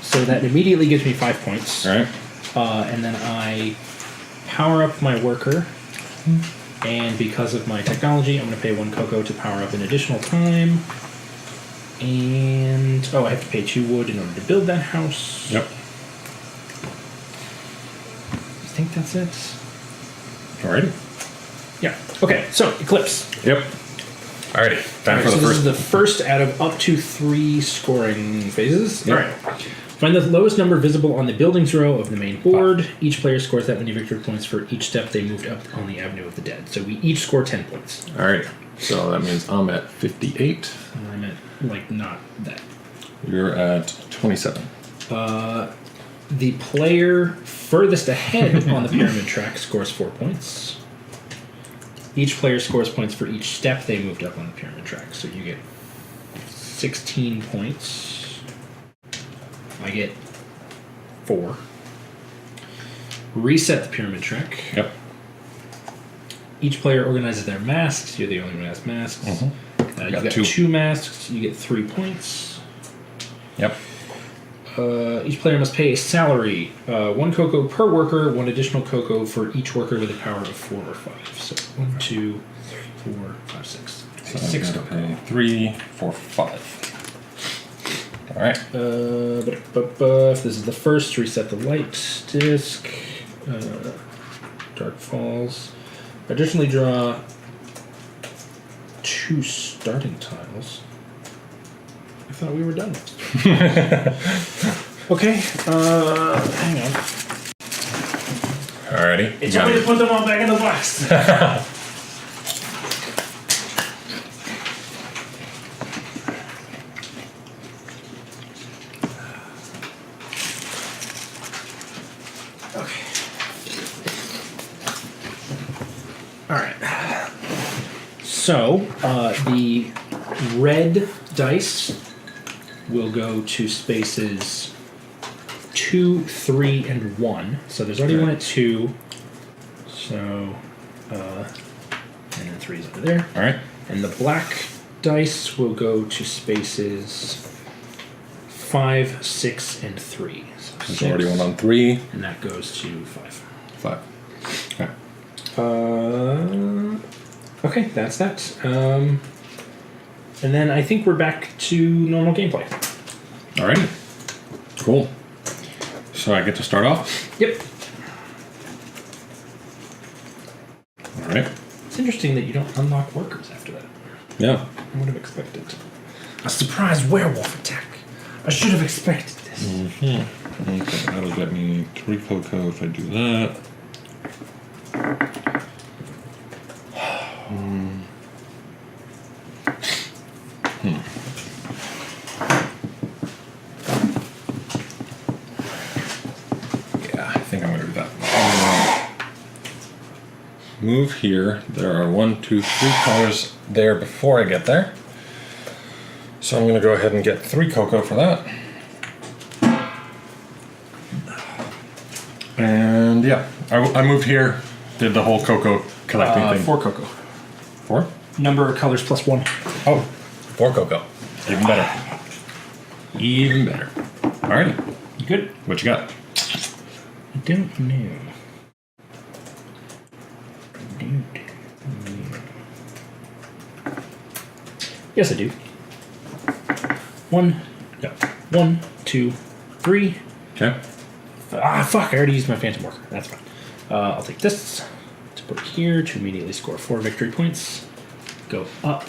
So that immediately gives me 5 points. Alright. And then I power up my worker. And because of my technology, I'm going to pay 1 cocoa to power up an additional time. And... Oh, I have to pay 2 wood in order to build that house. Yep. I think that's it. Alrighty. Yeah. Okay, so Eclipse. Yep. Alrighty. Time for So the this first. is the first out of up to 3 scoring phases. Yep. Alright. Find the lowest number visible on the buildings row of the main board. Each player scores that many victory points for each step they moved up on the Avenue of the Dead. So we each score 10 points. Alrighty. So that means I'm at 58. And I'm at, not that. You're at 27. The player furthest ahead on the pyramid track scores 4 points. Each player scores points for each step they moved up on the pyramid track. So you get 16 points. I get 4. Reset the pyramid track. Yep. Each player organizes their masks. You're the only one who has masks. Mm-hmm. You got 2 masks. You get 3 points. Yep. Each player must pay a salary. 1 cocoa per worker, 1 additional cocoa for each worker with a power of 4 or 5. So 1, 2, 3, 4, 5, 6. So 6 I'm gonna cocoa. pay 3, 4, 5. Alright. If this is the first, reset the light disc. Dark Falls. Additionally, draw 2 starting tiles. I thought we were done. Okay, hang on. Alrighty. It's You got time to it. put them all back in the box. Okay. Alright. So, the red dice will go to spaces 2, 3, and 1. So there's already 1 at 2. So, and then 3 is over there. Alright. And the black dice will go to spaces 5, 6, and 3. So There's 6, already 1 on 3. and that goes to 5. 5. Okay. Okay, that's that. And then I think we're back to normal gameplay. Alrighty. Cool. So I get to start off? Yep. Alright. It's interesting that you don't unlock workers after that. Yeah. I would have expected a surprise werewolf attack. I should have expected this. Okay, that'll get me 3 cocoa if I do that. Yeah, I think I'm gonna do that. Move here. There are 1, 2, 3 colors there before I get there. So I'm gonna go ahead and get 3 cocoa for that. And yeah, I moved here, did the whole cocoa collecting thing. 4 cocoa. 4? Number of colors plus 1. Oh, 4 cocoa. Even better. Even better. Alrighty. You good? What you got? I don't know. Yes, I do. 1, 2, 3, Okay. fuck! I already used my phantom worker. That's fine. I'll take this to put here to immediately score 4 victory points. Go up.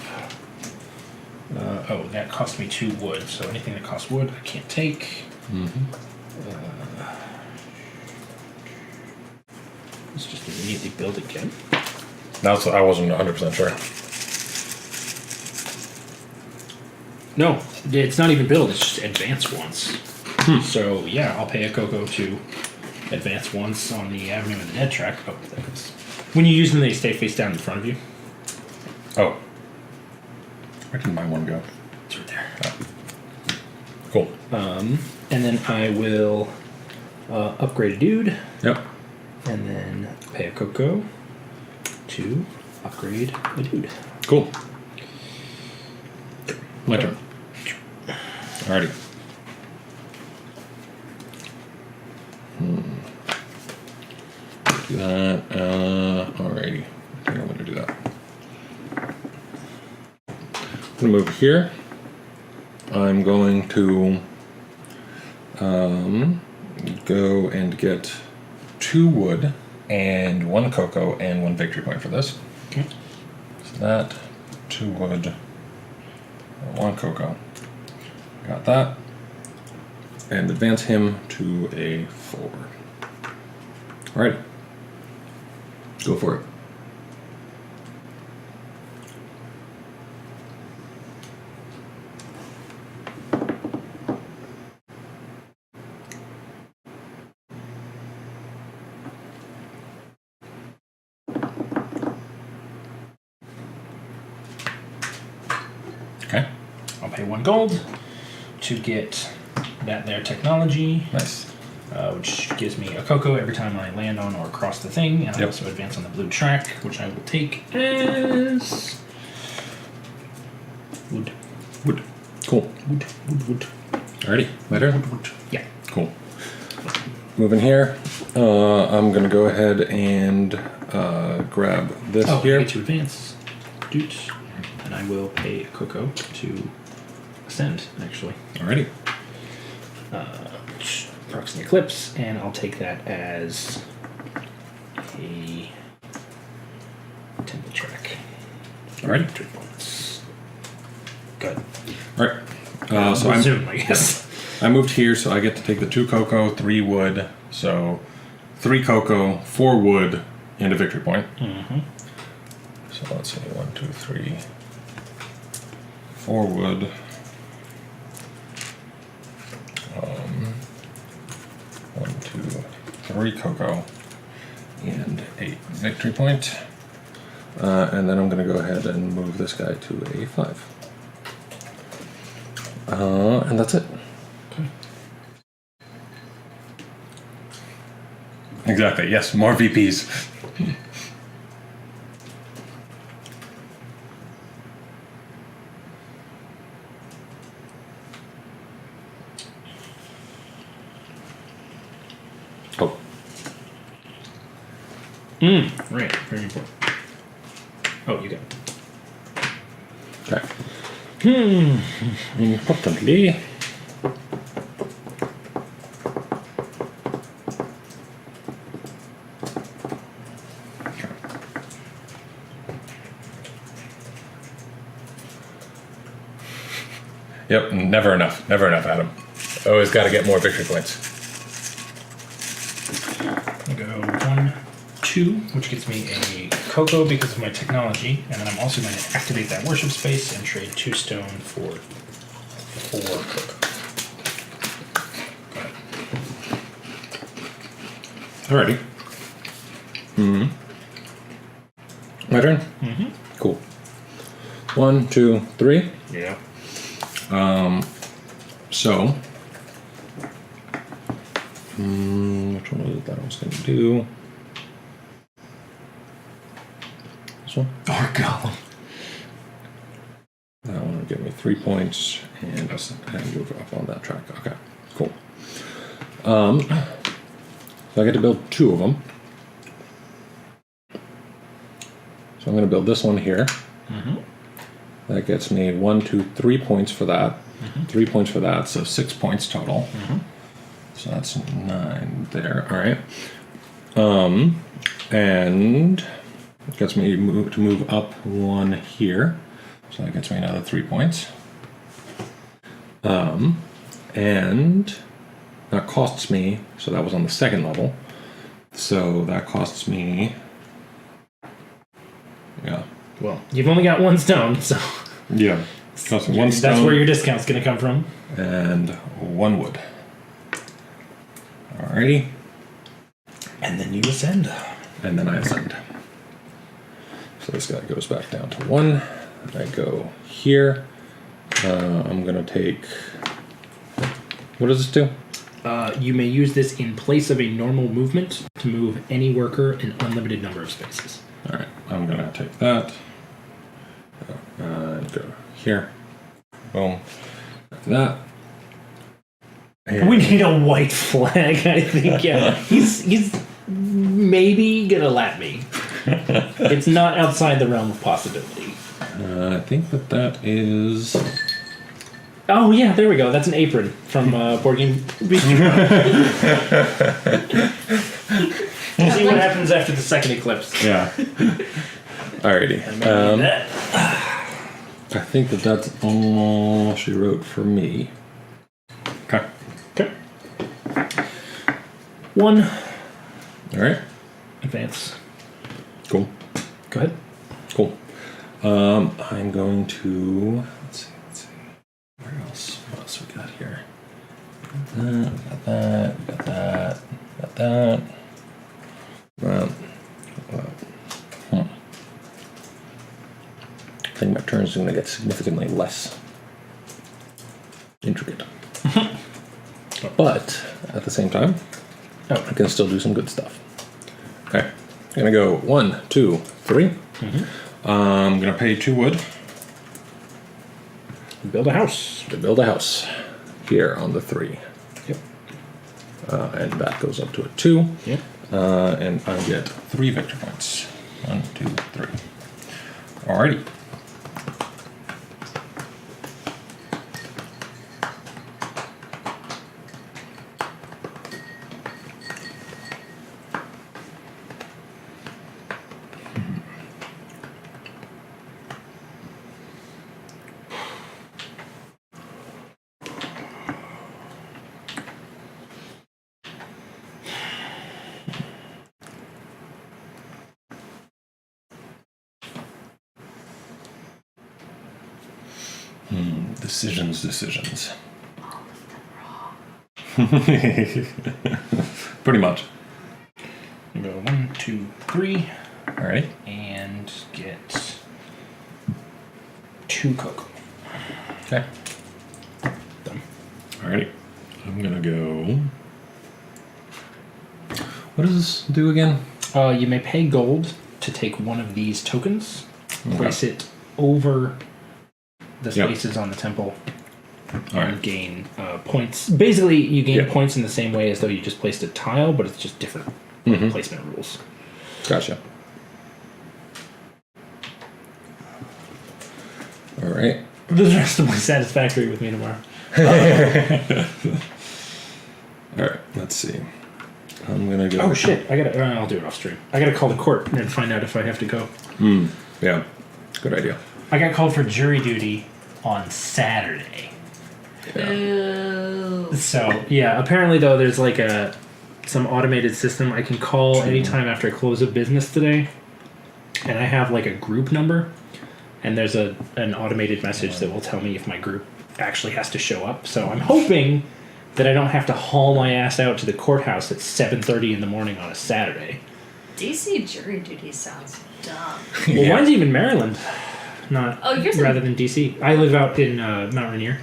Oh, that cost me 2 wood. So anything that costs wood, I can't take. Let's just immediately build again. That's I wasn't 100% sure. No, it's not even build. It's just advance once. So yeah, I'll pay a cocoa to advance once on the Avenue of the Dead track. Oh, there it is. When you use them, they stay face down in front of you. Oh. Where did my one go? It's right there. Oh. Cool. And then I will upgrade a dude. Yep. And then pay a cocoa to upgrade a dude. Cool. My turn. Alrighty. Do that. Alrighty. I think I'm going to do that. I'm going to move here. I'm going to go and get 2 wood and 1 cocoa and 1 victory point for this. Okay. So that 2 wood, 1 cocoa. Got that. And advance him to a 4. Alright. Go for it. Okay. I'll pay 1 gold to get that there technology. Nice. Which gives me a cocoa every time I land on or cross the thing, and I Yep. also advance on the blue track, which I will take as wood. Wood. Cool. Wood. Alrighty. My turn? Wood. Yeah. Cool. Moving here. I'm going to go ahead and grab this Oh, here. I get to advance. Doot. And I will pay a cocoa to ascend, actually. Alrighty. Proxy Eclipse, and I'll take that as a temple track. Alrighty. 3 points. Good. Alright. So I'm, Zoom, I guess. I moved here, so I get to take the 2 cocoa, 3 wood. So 3 cocoa, 4 wood, and a victory point. Mm-hmm. So let's see, 1, 2, 3, 4 wood. 1, 2, 3 cocoa, and 8 victory point. And then I'm going to go ahead and move this guy to a 5. And that's it. Okay. Exactly, yes, more VPs. Oh. Right, very important. Oh, you got it. Okay. Importantly. Yep, never enough. Never enough, Adam. Always got to get more victory points. I go 1, 2, which gets me a cocoa because of my technology, and then I'm also going to activate that worship space and trade 2 stone for 4 cocoa. Alrighty. My turn? Mm-hmm. Cool. 1, 2, 3. Yeah. So, which one was it that I was going to do? This one? Oh, God. That one will give me 3 points, and move up on that track. Okay, cool. So I get to build 2 of them. So I'm going to build this one here. Mm-hmm. That gets me 1, 2, 3 points for that. Mm-hmm. 3 points for that, so 6 points total. Mm-hmm. So that's 9 there. All right. And it gets me to move up 1 here. So that gets me another 3 points. And that costs me, so that was on the 2nd level. So that costs me, yeah. Well, you've only got 1 stone, so Yeah. Costs me 1 stone. that's where your discount's going to come from. And 1 wood. Alrighty. And then you ascend. And then I ascend. So this guy goes back down to 1. I go here. I'm going to take... What does this do? You may use this in place of a normal movement to move any worker an unlimited number of spaces. Alright, I'm going to take that. And go here. Boom. Like that. And We need a white flag, I think. Yeah, he's maybe gonna lap me. It's not outside the realm of possibility. I think that is... Oh yeah, there we go. That's an apron from Board Game Bistro. We'll see what happens after the 2nd eclipse. Yeah. Alrighty. That. I think that's all she wrote for me. Okay. Okay. 1 Alright. advance. Cool. Go ahead. Cool. I'm going to... Let's see. Where else? What else we got here? We got that. I think my turn's going to get significantly less intricate. But at the same time, I can still do some good stuff. Okay. I'm going to go 1, 2, 3. I'm going to pay 2 wood Build a house. to build a house here on the 3. Yep. And that goes up to a 2. Yep. And I get 3 victor points. 1, 2, 3. Alrighty. Decisions. Pretty much. You go 1, 2, 3, Alright. and get 2 cocoa. Okay. Done. Alrighty. I'm gonna go... What does this do again? You may pay gold to take one of these tokens, place it over the spaces on the temple, and gain points. Basically, you gain points in the same way as though you just placed a tile, but it's just different placement rules. Gotcha. Alright. The rest will be satisfactory with me tomorrow. Alright, let's see. I'm gonna go... Oh shit, I'll do it off stream. I gotta call the court and find out if I have to go. Yeah, good idea. I got called for jury duty on Saturday. Ooh. So, yeah, apparently though there's like some automated system I can call anytime after close of business today. And I have like a group number, and there's an automated message that will tell me if my group actually has to show up. So I'm hoping that I don't have to haul my ass out to the courthouse at 7:30 in the morning on a Saturday. DC jury duty sounds dumb. Well, mine's even Maryland, not yours rather than DC. I live out in Mount Rainier,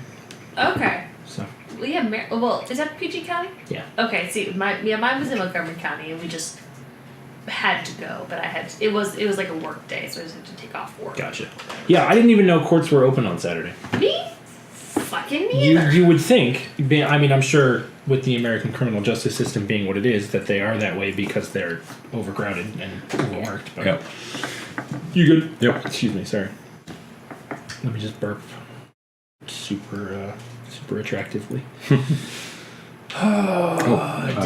Okay. so Well, yeah, well, is that PG County? yeah. Okay, see, mine was in Montgomery County, and we just had to go, but it was like a work day, so I just had to take off work. Gotcha. Yeah, I didn't even know courts were open on Saturday. Me? Fucking neither. You would think, I mean, I'm sure with the American criminal justice system being what it is, that they are that way because they're overcrowded and overworked. But Yep. You good? Yep. Excuse me, sorry. Let me just burp. Super attractively. Oh,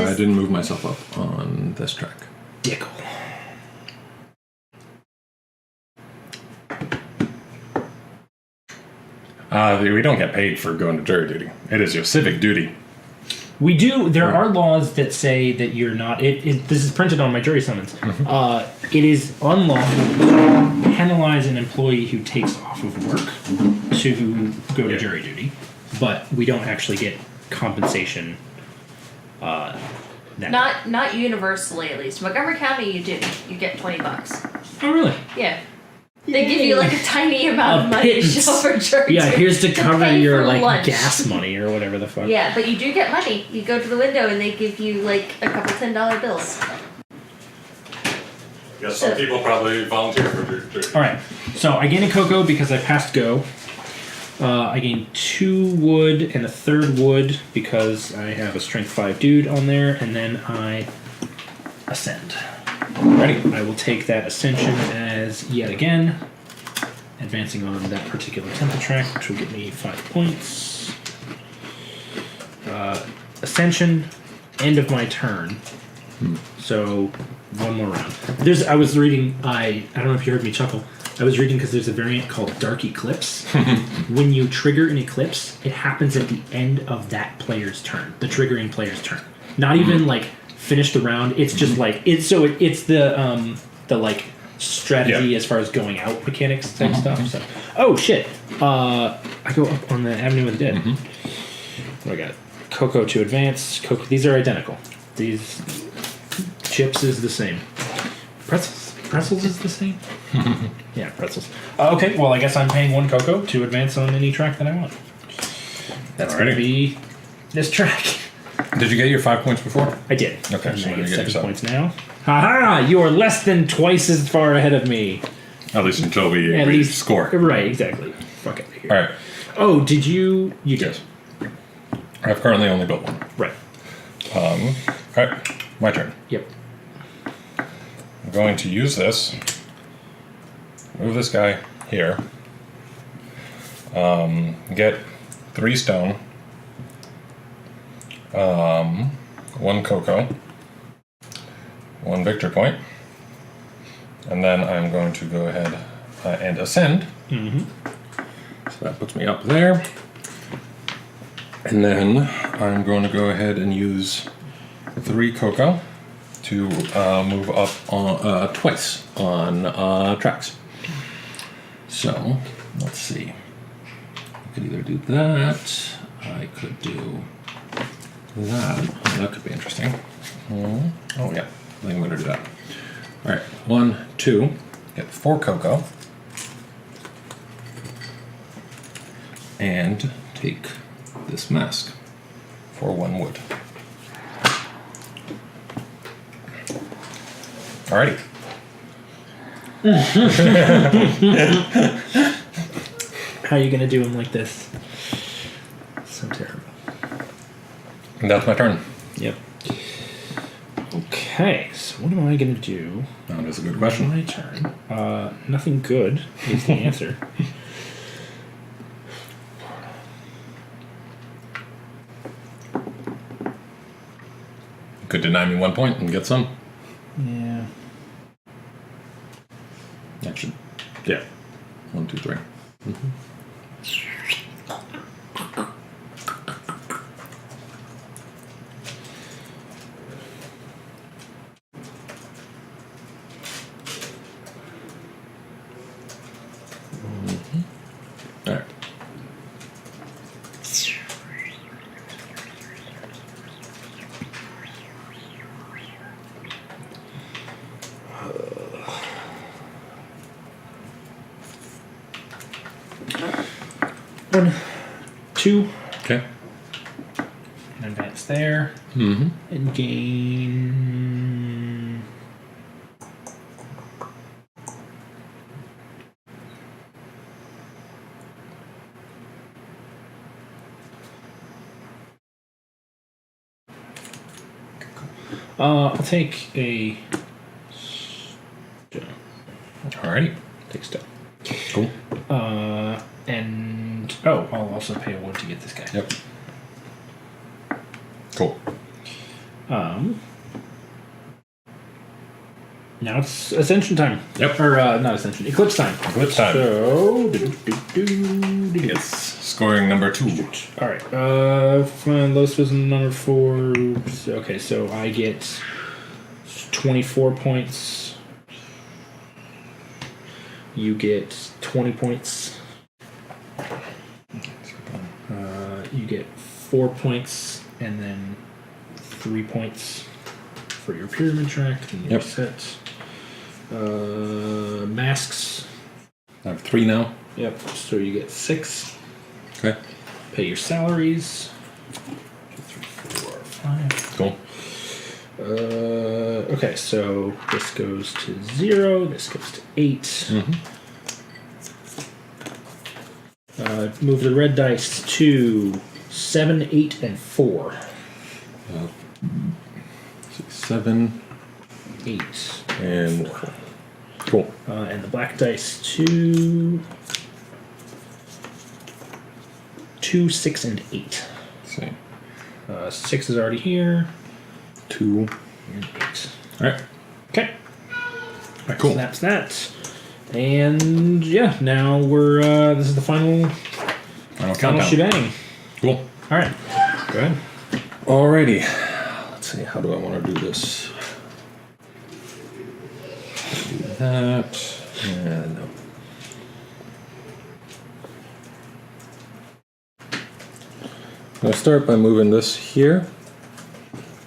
I didn't move myself up on this track. Yeah, cool. We don't get paid for going to jury duty. It is your civic duty. We do. There are laws that say that you're not. This is printed on my jury summons. It is unlawful to penalize an employee who takes off of work to go to jury duty, but we don't actually get compensation. Not universally, at least. Montgomery County, you do. You get $20. Oh, really? Yeah. They give you like a tiny amount of money to show for jury. Yeah, here's to cover pay your for like lunch. gas money or whatever the fuck. Yeah, but you do get money. You go to the window and they give you like a couple $10 bills. Yeah, some people probably volunteer for jury. All right, so I gain a cocoa because I passed go. I gain 2 wood and a 3rd wood because I have a strength 5 dude on there, and then I ascend. Ready? I will take that ascension as yet again advancing on that particular temple track, which will give me 5 points. Ascension, end of my turn. So 1 more round. I was reading. I don't know if you heard me chuckle. I was reading because there's a variant called Dark Eclipse. When you trigger an eclipse, it happens at the end of that player's turn, the triggering player's turn. Not even like finish the round. It's just like it's the like strategy as far as going out mechanics type stuff. So, oh shit! I go up on the Avenue of the Dead. What do I got? Cocoa to advance. Cocoa. These are identical. These chips is the same. Pretzels is the same. Yeah, pretzels. Okay, well I guess I'm paying 1 cocoa to advance on any track that I want. That's going to be this track. Did you get your 5 points before? I did. Okay, And so I you get get 7 points now. Ha! You are less than twice as far ahead of me. At least until we At least score. Right, exactly. Fuck it. Here. All right. Oh, did you? You did. Yes. I've currently only built 1. Right. All right. My turn. Yep. I'm going to use this. Move this guy here. Get 3 stone. 1 cocoa. 1 victor point. And then I'm going to go ahead and ascend. So that puts me up there. And then I'm going to go ahead and use 3 cocoa to move up on twice on tracks. So let's see. I could either do that. I could do that. That could be interesting. Oh yeah, I think I'm going to do that. All right, 1, 2. Get 4 cocoa. And take this mask for 1 wood. Alrighty. How are you gonna do him like this? So terrible. And that's my turn. Yep. Okay, so what am I gonna do? That is a good question. My turn. Nothing good is the answer. Could deny me 1 point and get some. Yeah. That should. Yeah. 1, 2, 3. All right. One, 2, Okay. and advance there, and gain. I'll take a. Alrighty. Take stone. Cool. And I'll also pay a wood to get this guy. Yep. Cool. Now it's Ascension time. Yep. Or, not Ascension, Eclipse time. Eclipse time. So, Yes. Scoring number 2. Alright, fine, lowest was number 4. Okay, so I get 24 points. You get 20 points. You get 4 points, and then 3 points for your pyramid track. And your set. Masks. I have 3 now. Yep. So you get 6. Okay. Pay your salaries. 2, 3, 4, 5. Cool. Okay, so this goes to 0. This goes to 8. Mm-hmm. Move the red dice to 7, 8, and 4. 7, 8, and 4. Cool. And the black dice to 2, 6, and 8. Let's see. 6 is already here. 2 and 8. All right. Okay. Alright, Cool. so that's that. And yeah, now we're this is the final Countdown. shebang. Cool. Alright. Go ahead. Alrighty. Let's see. How do I want to do this? Do that. No. I'm going to start by moving this here.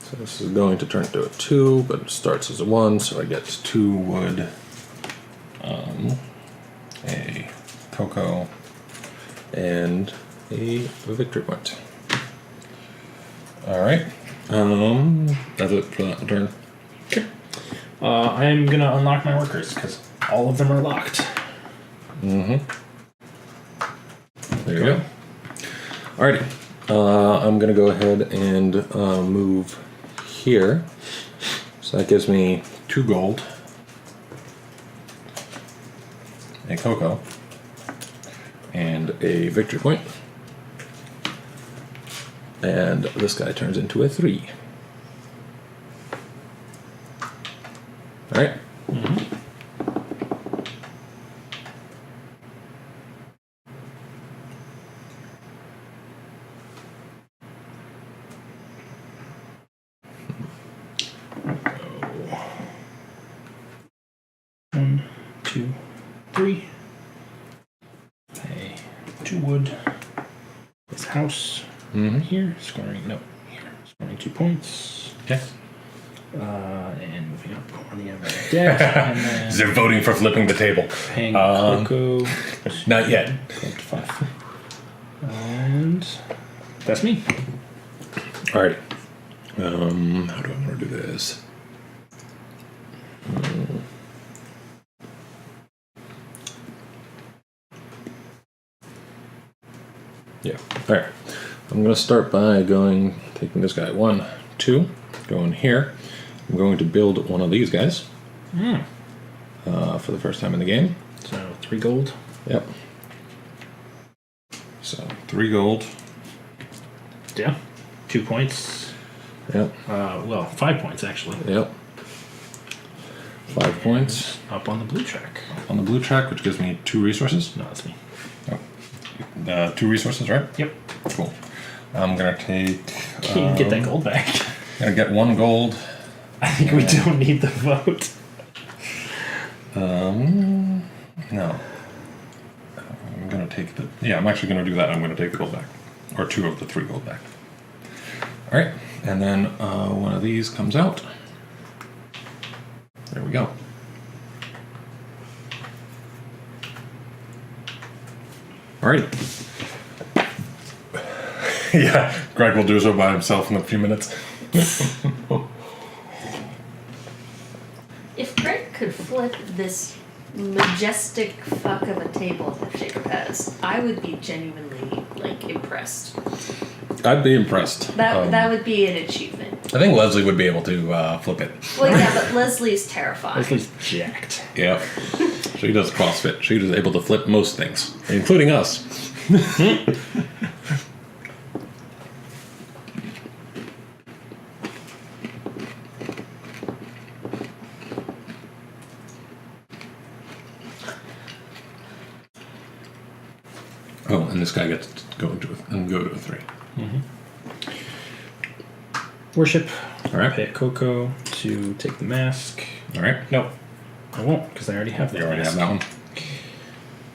So this is going to turn into a 2, but it starts as a 1, so I get 2 wood, a cocoa, and a victory point. Alright. That's it for that turn. Okay. I'm gonna unlock my workers because all of them are locked. Mm-hmm. There you go. Alrighty. I'm gonna go ahead and move here. So that gives me 2 gold, a cocoa, and a victory point. And this guy turns into a 3. Alright. One, 2, 3. Pay 2 wood. This house here, scoring here, scoring 2 points. Okay. And moving up on the other deck, and then They're voting for flipping the table. paying cocoa. Not yet. Go up to 5. And that's me. Alrighty. How do I want to do this? Yeah. Alright. I'm going to start by taking this guy 1, 2, going here. I'm going to build one of these guys for the first time in the game. So 3 gold. Yep. So 3 gold. Yeah. 2 points. Yep. Well, 5 points actually. Yep. 5 points Up on the blue track. on the blue track, which gives me 2 resources. No, that's me. 2 resources, right? Yep. Cool. I'm gonna take. You can get that gold back. Gonna get 1 gold. I think we don't need the vote. No. I'm gonna take the. Yeah, I'm actually gonna do that. I'm gonna take the gold back, or 2 of the 3 gold back. All right, and then one of these comes out. There we go. Alrighty. Yeah, Greg will do so by himself in a few minutes. If Greg could flip this majestic fuck of a table that Jacob has, I would be genuinely impressed. I'd be impressed. That would be an achievement. I think Leslie would be able to flip it. Well, yeah, but Leslie's terrifying. Leslie's jacked. Yeah. She does CrossFit. She is able to flip most things, including us. and this guy gets to go to a 3. Worship. All right. Pay a Coco to take the mask. All right. No, I won't because I already have that. You already have mask.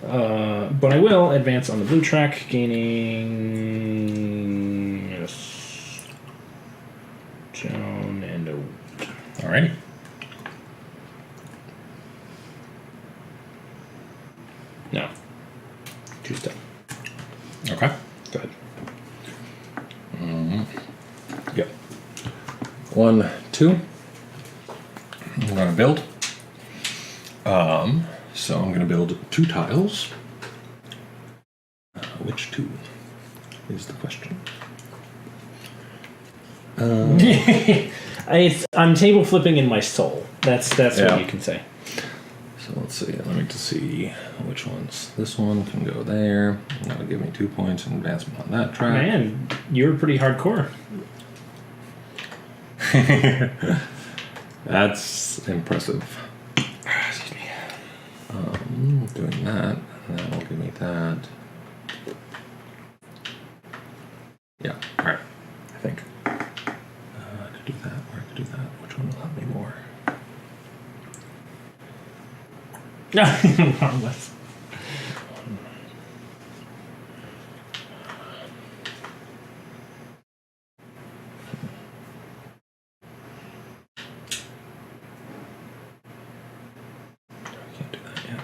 that one. But I will advance on the blue track, gaining a stone and a wood. All righty. No. 2 stone. Okay. Go ahead. Yep. 1, 2. I'm going to build. So I'm going to build 2 tiles. Which 2 is the question? I'm table flipping in my soul. That's Yeah. what you can say. So let's see. Let me just see which ones. This one can go there. That'll give me 2 points in advancement on that track. Man, you're pretty hardcore. That's impressive. Excuse me. Doing that, and that will give me that. Yeah, alright. I think. To do that, or to do that, which one will help me more? Harmless. Can't do that yet.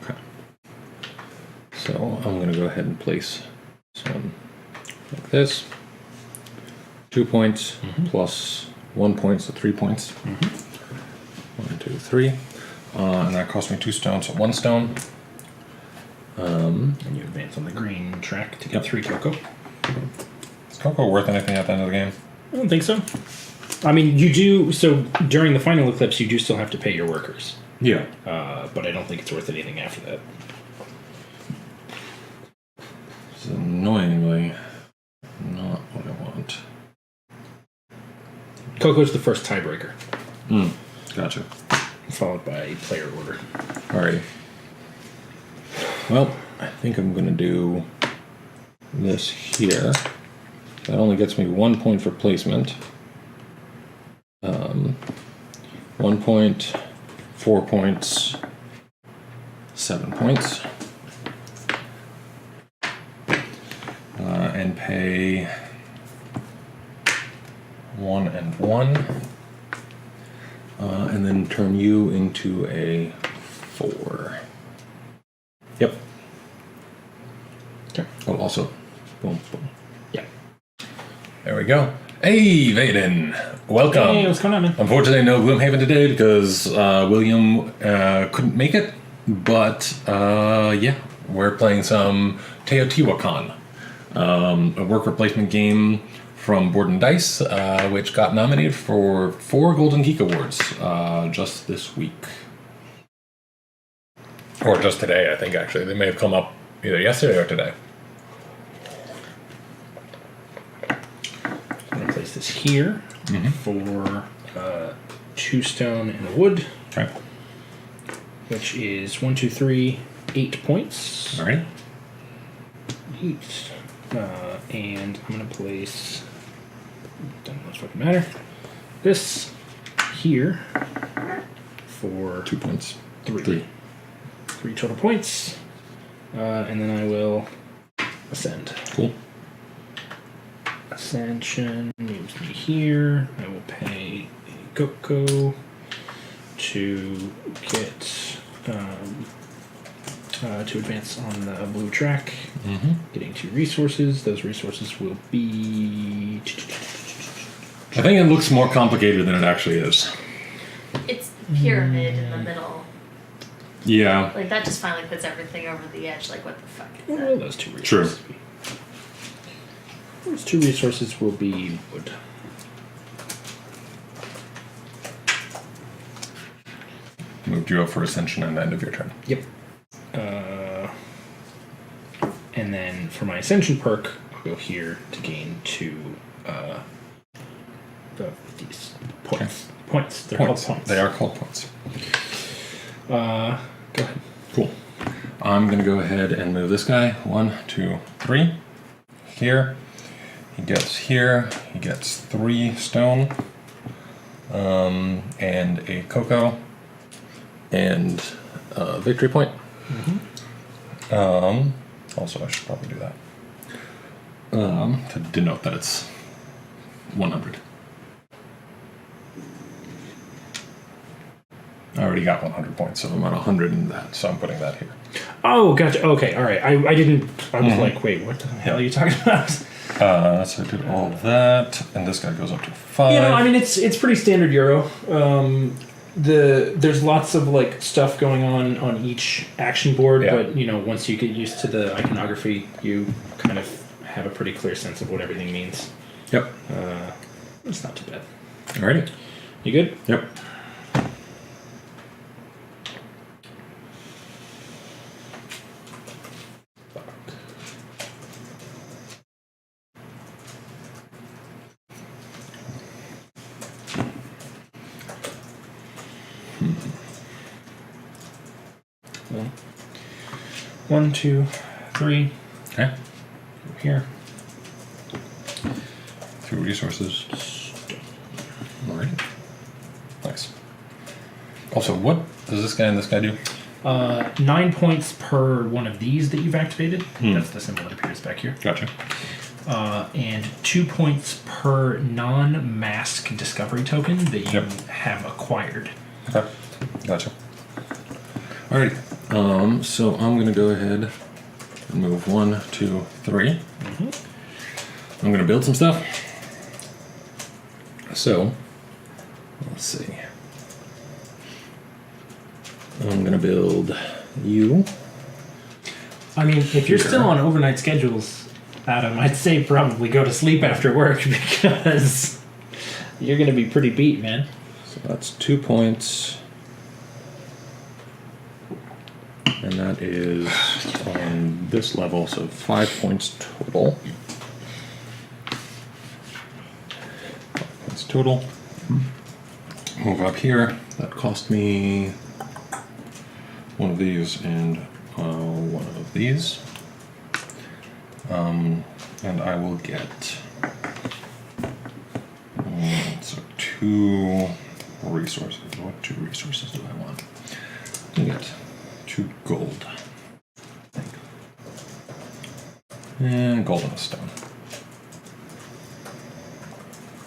Okay. So I'm going to go ahead and place some like this. 2 points plus 1 point, so 3 points. 1, 2, 3. And that cost me 2 stones, so 1 stone. And you advance on the green track to get 3 cocoa. Is cocoa worth anything at the end of the game? I don't think so. I mean, you do. So during the final eclipse, you do still have to pay your workers. Yeah. But I don't think it's worth anything after that. It's annoyingly not what I want. Cocoa's the first tiebreaker, Gotcha. followed by player order. Alrighty. Well, I think I'm going to do this here. That only gets me 1 point for placement. 1 point, 4 points, 7 points. And pay 1 and 1. And then turn you into a 4. Yep. Okay. Oh, also, boom, boom. Yeah. There we go. Hey, Vaden. Welcome. Hey, what's going on, man? Unfortunately, no Gloomhaven today because William couldn't make it. But, yeah, we're playing some Teotihuacan, a worker placement game from Board and Dice, which got nominated for 4 Golden Geek Awards just this week. Or just today, I think, actually. They may have come up either yesterday or today. I'm going to place this here for 2 stone and a wood, Okay. which is 1, 2, 3, 8 points. All right. 8. And I'm going to place. Doesn't much fucking matter. This here for 2 points. 3 total points. And then I will ascend. Cool. Ascension moves me here. I will pay a Coco to get to advance on the blue track. Getting 2 resources. Those resources will be. I think it looks more complicated than it actually is. It's pyramid in the middle. Yeah. Like, that just finally puts everything over the edge. Like, what the fuck is What that? will those 2 resources be? Those 2 resources will be wood. Moved you up for Ascension at the end of your turn. Yep. And then for my Ascension perk, I'll go here to gain 2 Points. Points. They're called points. They are called points. Go ahead. Cool. I'm going to go ahead and move this guy. 1, 2, 3. Here. He gets here. He gets 3 stone. And a cocoa. And a victory point. Also, I should probably do that. To denote that it's 100. I already got 100 points, so I'm at 100 in that, so I'm putting that here. Oh, gotcha. Okay, all right. I didn't. I was like, wait, what the hell are you talking about? So I did all that, and this guy goes up to 5. You know, I mean, it's pretty standard Euro. There's lots of like stuff going on each action board, but you know, once you get used to the iconography, you kind of have a pretty clear sense of what everything means. Yep. It's not too bad. Alrighty. You good? Yep. Well, 1, 2, 3. Okay. Here. 2 resources. Alrighty. Nice. Also, what does this guy and this guy do? 9 points per one of these that you've activated. That's the symbol that appears back here. Gotcha. And 2 points per non-mask discovery token that you have acquired. Okay. Gotcha. Alrighty. So I'm gonna go ahead and move 1, 2, 3. I'm gonna build some stuff. So let's see. I'm gonna build you. I mean, if you're still on overnight schedules, Adam, I'd say probably go to sleep after work because you're gonna be pretty beat, man. So that's 2 points. And that is on this level, so 5 points total. 5 points total. Move up here. That cost me one of these and one of these. And I will get so 2 resources. What 2 resources do I want? I get 2 gold. And gold and a stone.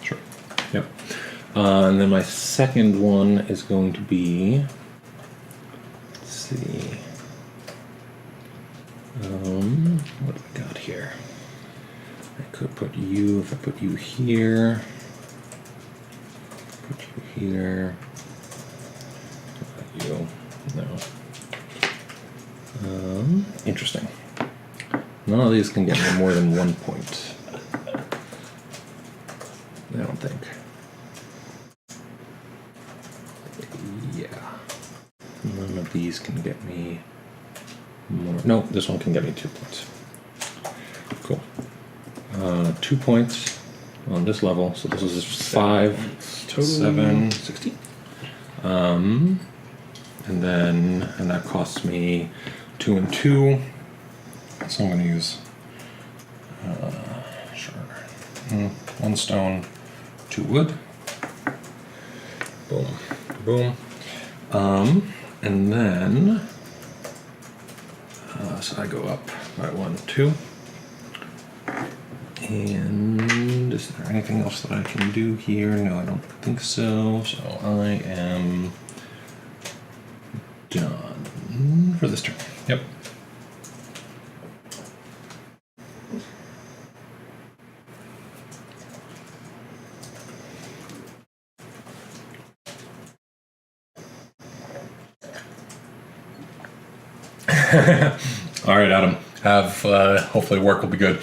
Sure. Yep. And then my second one is going to be. Let's see. What do we got here? I could put you, if I put you here. Put you here. Put you. No. Interesting. None of these can get me more than 1 point. I don't think. Yeah. None of these can get me more. No, this one can get me 2 points. Cool. 2 points on this level. So this is 5, Total 7, 16. and that costs me 2 and 2. So I'm going to use, sure, 1 stone, 2 wood. Boom, boom. And then, so I go up by 1, 2. And is there anything else that I can do here? No, I don't think so. So I am done for this turn. Yep. All right, Adam. Have hopefully work will be good.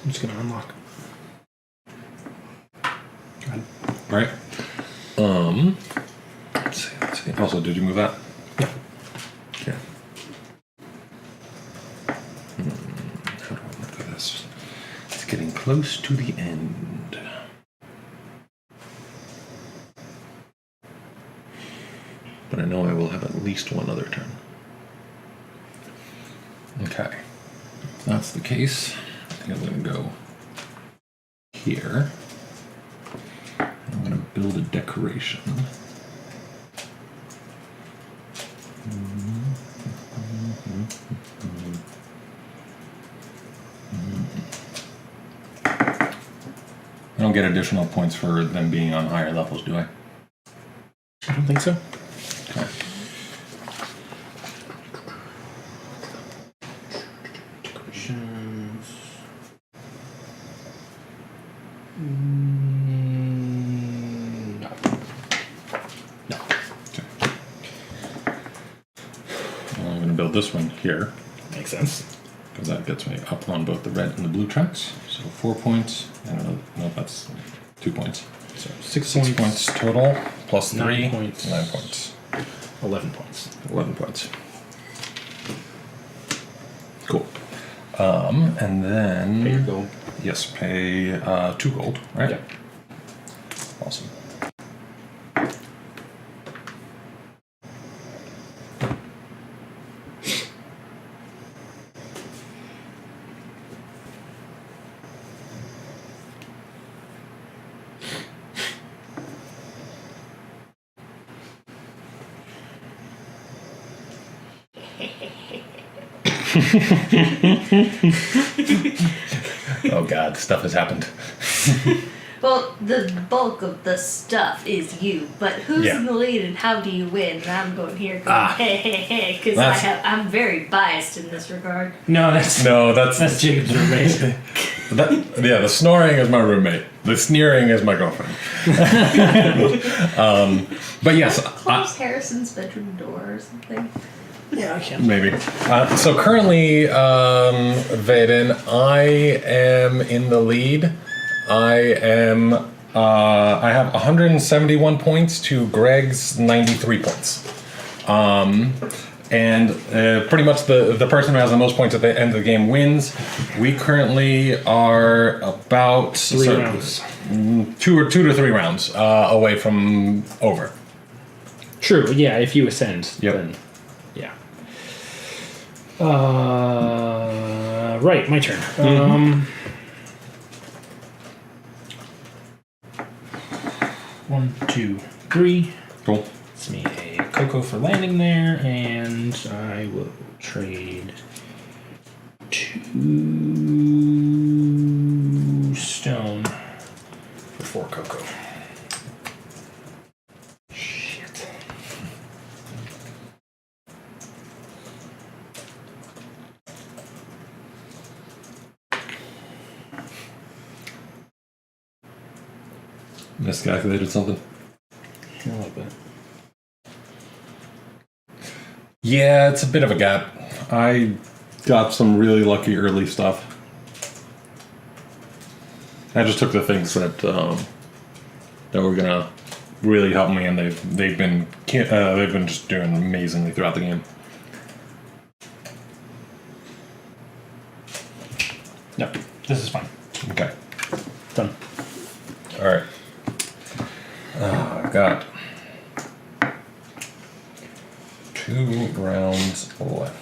I'm just gonna unlock. Right. Let's see. Also, did you move that? Yeah. Yeah. How do I look at this? It's getting close to the end. But I know I will have at least one other turn. Okay. If that's the case, I think I'm going to go here. I'm going to build a decoration. I don't get additional points for them being on higher levels, do I? I don't think so. Okay. Decorations. No. No. Okay. Well, I'm going to build this one here, Makes sense. because that gets me up on both the red and the blue tracks. So 4 points. I don't know. No, that's 2 points. So 6 6 points. points total, plus 9 3, points. 9 points. 11 points. 11 points. Cool. And then... Pay your gold. Yes, pay 2 gold, right? Yeah. Awesome. Oh god, stuff has happened. Well, the bulk of the stuff is you, but who's Yeah. in the lead and how do you win? And I'm going here going, Ah. hey, because That's- I'm very biased in this regard. No, that's No, that's Jacob's roommate. the snoring is my roommate. The sneering is my girlfriend. But yes, Close Harrison's bedroom door or something. Yeah, I can. maybe. So currently, Vaden, I am in the lead. I have 171 points to Greg's 93 points. And pretty much the person who has the most points at the end of the game wins. We currently are about 3 rounds. 2 to 3 rounds away from over. True, yeah, if you ascend, Yep. then yeah. Right, my turn. 1, 2, 3. Cool. It's me a cocoa for landing there, and I will trade 2 stone for 4 cocoa. Shit. Miscalculated something. A little bit. Yeah, it's a bit of a gap. I got some really lucky early stuff. I just took the things that were gonna really help me, and they've been just doing amazingly throughout the game. No, this is fine. Okay. Done. All right. I've got 2 rounds left.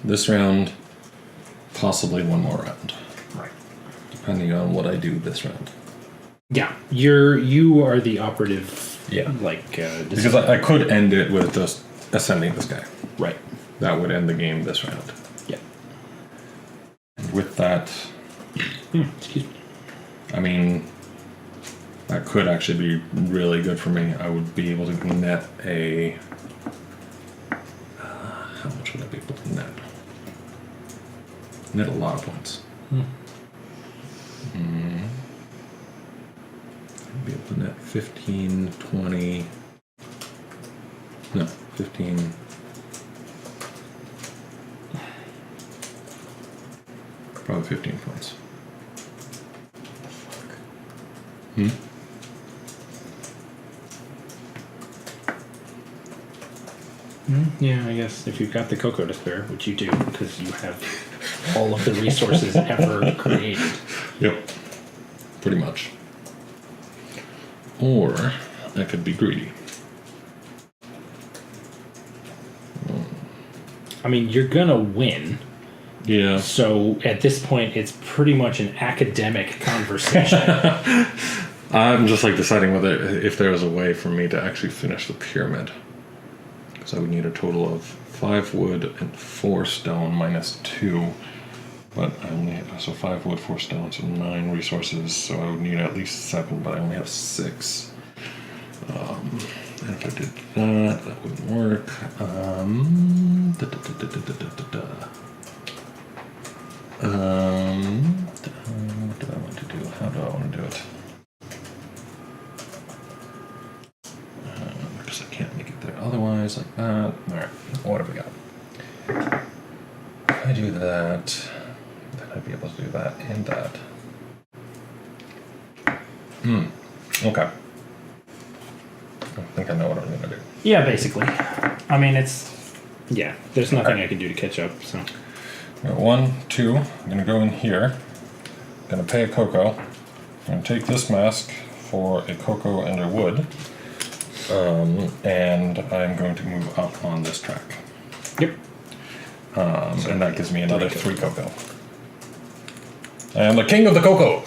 This round, possibly 1 more round, Right. depending on what I do this round. Yeah, you are the operative. Yeah. Because Because I could end it with just ascending this guy. right. That would end the game this round. Yeah. And with that, Excuse me. I mean, that could actually be really good for me. I would be able to net a... how much would I be able to net? Net a lot of points. I'd be able to net 15, 20... No, 15... have 15 points. Yeah, I guess if you've got the cocoa to spare, which you do, because you have all of the resources ever created. Yep. Pretty much. Or I could be greedy. I mean, you're gonna win. Yeah. So at this point, it's pretty much an academic conversation. I'm just like deciding whether if there was a way for me to actually finish the pyramid. Because I would need a total of 5 wood and 4 stone minus 2. But I only have, so 5 wood, 4 stone, so 9 resources. So I would need at least 7, but I only have 6. And if I did that, that wouldn't work. What do I want to do? How do I want to do it? Because I can't make it there otherwise, like that. Alright, what have we got? If I do that, then I'd be able to do that and that. Okay. I think I know what I'm going to do. Yeah, basically. I mean, yeah, there's nothing I can do to catch up, so. 1, 2, I'm going to go in here. I'm going to pay a cocoa. I'm going to take this mask for a cocoa and a wood. And I'm going to move up on this track. Yep. And that gives me another 3 cocoa. I am the king of the cocoa!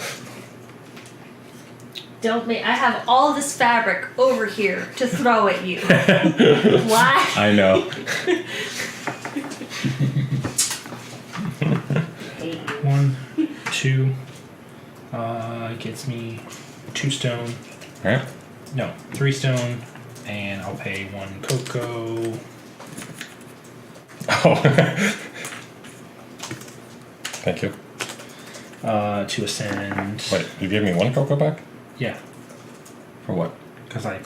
Don't make. I have all this fabric over here to throw at you. Why? I know. Hate you. 1, 2. Gets me 2 stone. Alright. No, 3 stone. And I'll pay 1 cocoa. Oh. Thank you. To ascend. Wait, you gave me 1 cocoa back? Yeah, For what? because I.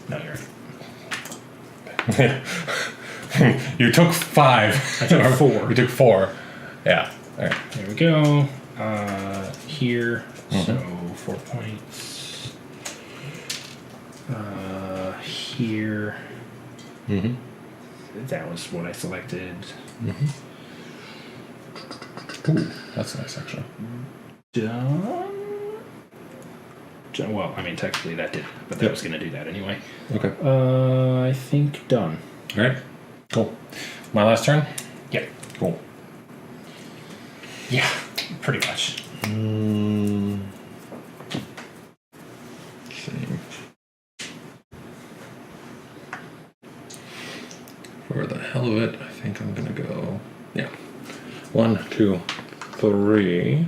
No, you're right. You took 5. I took 4. You took 4. Yeah. Alright. There we go. Here. So 4 points. Here. Mm-hmm. That was what I selected. Ooh, that's nice actually. Done. Well, I mean, technically that did, but that Yep. was going to do that anyway. Okay. I think done. Alright. Cool. My last turn? Yep. Cool. Yeah, pretty much. Same. For the hell of it, I think I'm gonna go. Yeah. 1, 2, 3.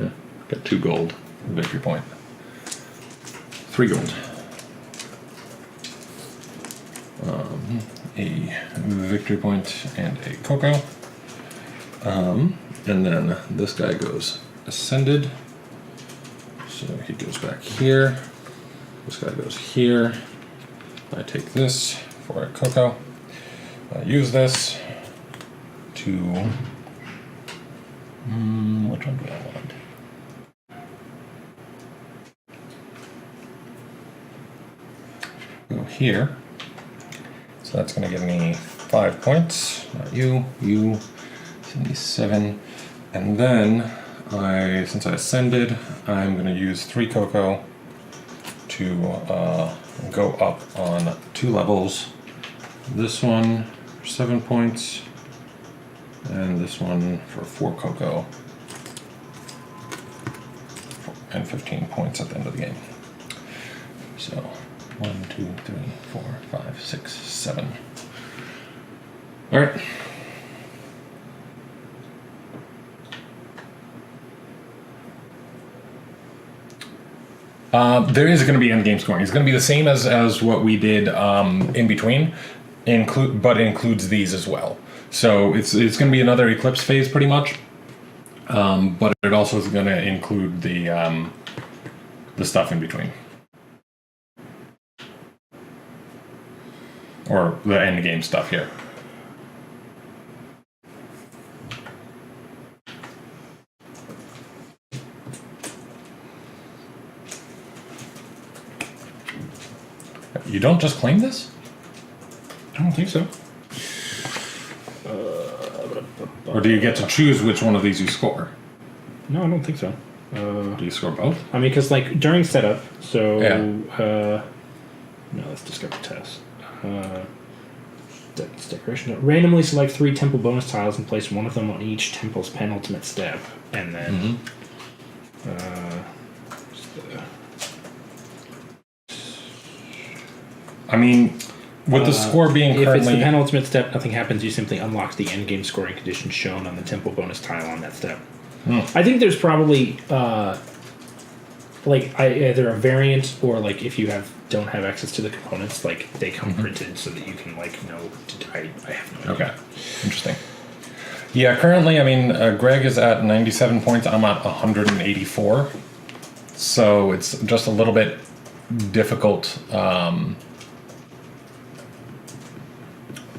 Yeah, got 2 gold. Victory point. 3 gold. A victory point and a cocoa. And then this guy goes ascended. So he goes back here. This guy goes here. I take this for a cocoa. I use this to. Which one do I want? Go here. So that's going to give me 5 points. Not you, 77. And then since I ascended, I'm going to use 3 cocoa to go up on 2 levels. This one for 7 points, and this one for 4 cocoa, and 15 points at the end of the game. So 1, 2, 3, 4, 5, 6, 7. All right. There is going to be end game scoring. It's going to be the same as what we did in between, but it includes these as well. So it's going to be another eclipse phase pretty much, but it also is going to include the stuff in between, or the end game stuff here. You don't just claim this? I don't think so. Or do you get to choose which one of these you score? No, I don't think so. Do you score both? I mean, because like during setup, so Yeah. no, that's discover test. That's decoration. Randomly select 3 temple bonus tiles and place one of them on each temple's penultimate step, and then I mean, with the score being if it's currently... the penultimate step, nothing happens. You simply unlock the endgame scoring condition shown on the temple bonus tile on that step. I think there's probably either a variant or like if you don't have access to the components, like they come printed so that you can like know. I have no idea. Okay, interesting. Yeah, currently, I mean, Greg is at 97 points. I'm at 184. So it's just a little bit difficult.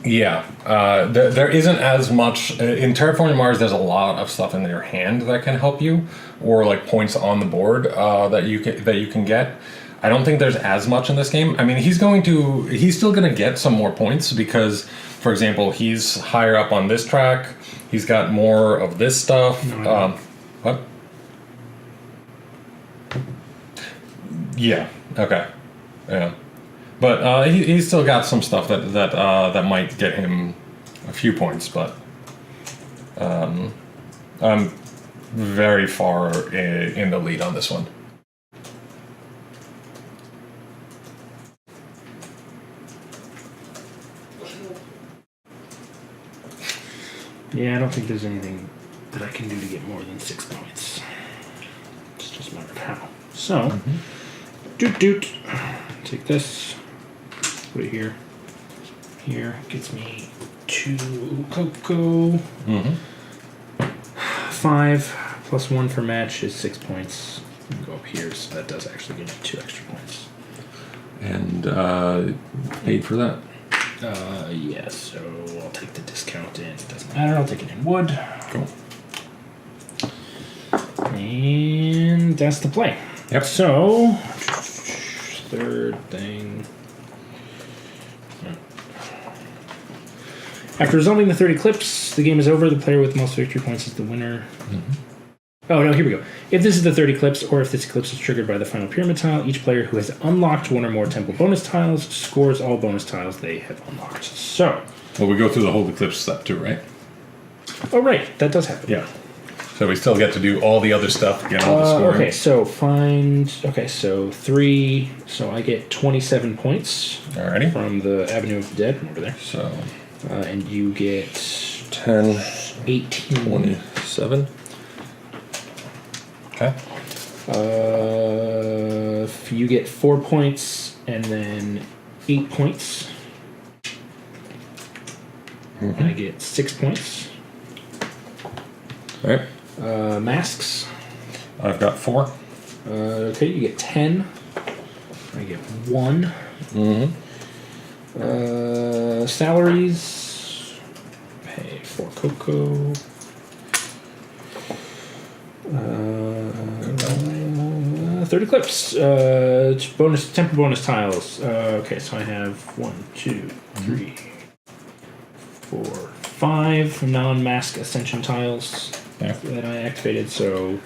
There isn't as much in Terraforming Mars. There's a lot of stuff in your hand that can help you, or like points on the board that you can get. I don't think there's as much in this game. I mean, he's still gonna get some more points because, for example, he's higher up on this track. He's got more of this stuff. What? Yeah. Okay. Yeah. But he's still got some stuff that might get him a few points, but I'm very far in the lead on this one. Yeah, I don't think there's anything that I can do to get more than 6 points. It's just a matter of how. So, doot. Take this. Put it here. Here gets me 2 cocoa. 5 plus 1 for match is 6 points. Go up here, so that does actually get me 2 extra points. And paid for that. Yeah, so I'll take the discount in. It doesn't matter. I'll take it in wood. Cool. And that's the play. Yep. So, third thing. After resolving the 30 clips, the game is over. The player with the most victory points is the winner. Oh, no, here we go. If this is the 30 clips, or if this eclipse is triggered by the final pyramid tile, each player who has unlocked 1 or more temple bonus tiles scores all bonus tiles they have unlocked. So. Well, we go through the whole eclipse step too, right? Oh, right. That does happen. Yeah. So we still get to do all the other stuff, get all the scoring. Okay, so so 3. So I get 27 points. Alrighty. From the Avenue of the Dead over there. So. And you get 10, 18. 27. Okay. You get 4 points and then 8 points. And I get 6 points. All right. Masks. I've got 4. Okay, you get 10. I get 1. Salaries. Pay 4 cocoa. 30 clips. Temple bonus tiles. Okay, so I have 1, 2, 3, 4, 5 non-mask ascension tiles that I activated. So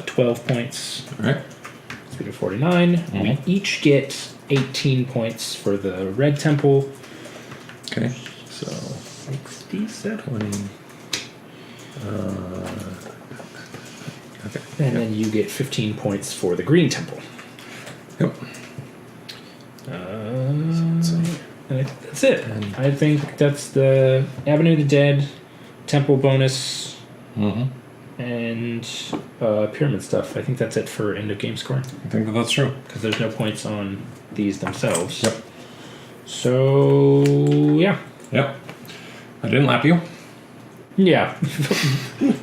12 points. All right. Speed of 49. We each get 18 points for the red temple. Okay. So 67. 20. Okay. And then you get 15 points for the green temple. Yep. And I think that's it. I think that's the Avenue of the Dead, temple bonus, and pyramid stuff. I think that's it for end of game scoring. I think that's true. Because there's no points on these themselves. Yep. So, yeah. Yep. I didn't lap you. Yeah.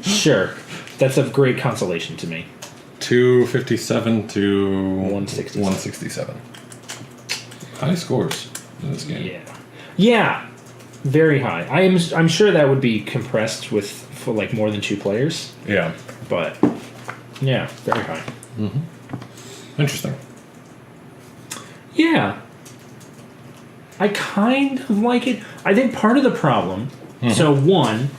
Sure. That's of great consolation to me. 257 to 167. 167. High scores in this game. Yeah. Yeah. Very high. I'm sure that would be compressed for like more than 2 players. Yeah. But yeah, very high. Interesting. Yeah. I kind of like it. I think part of the problem. So one,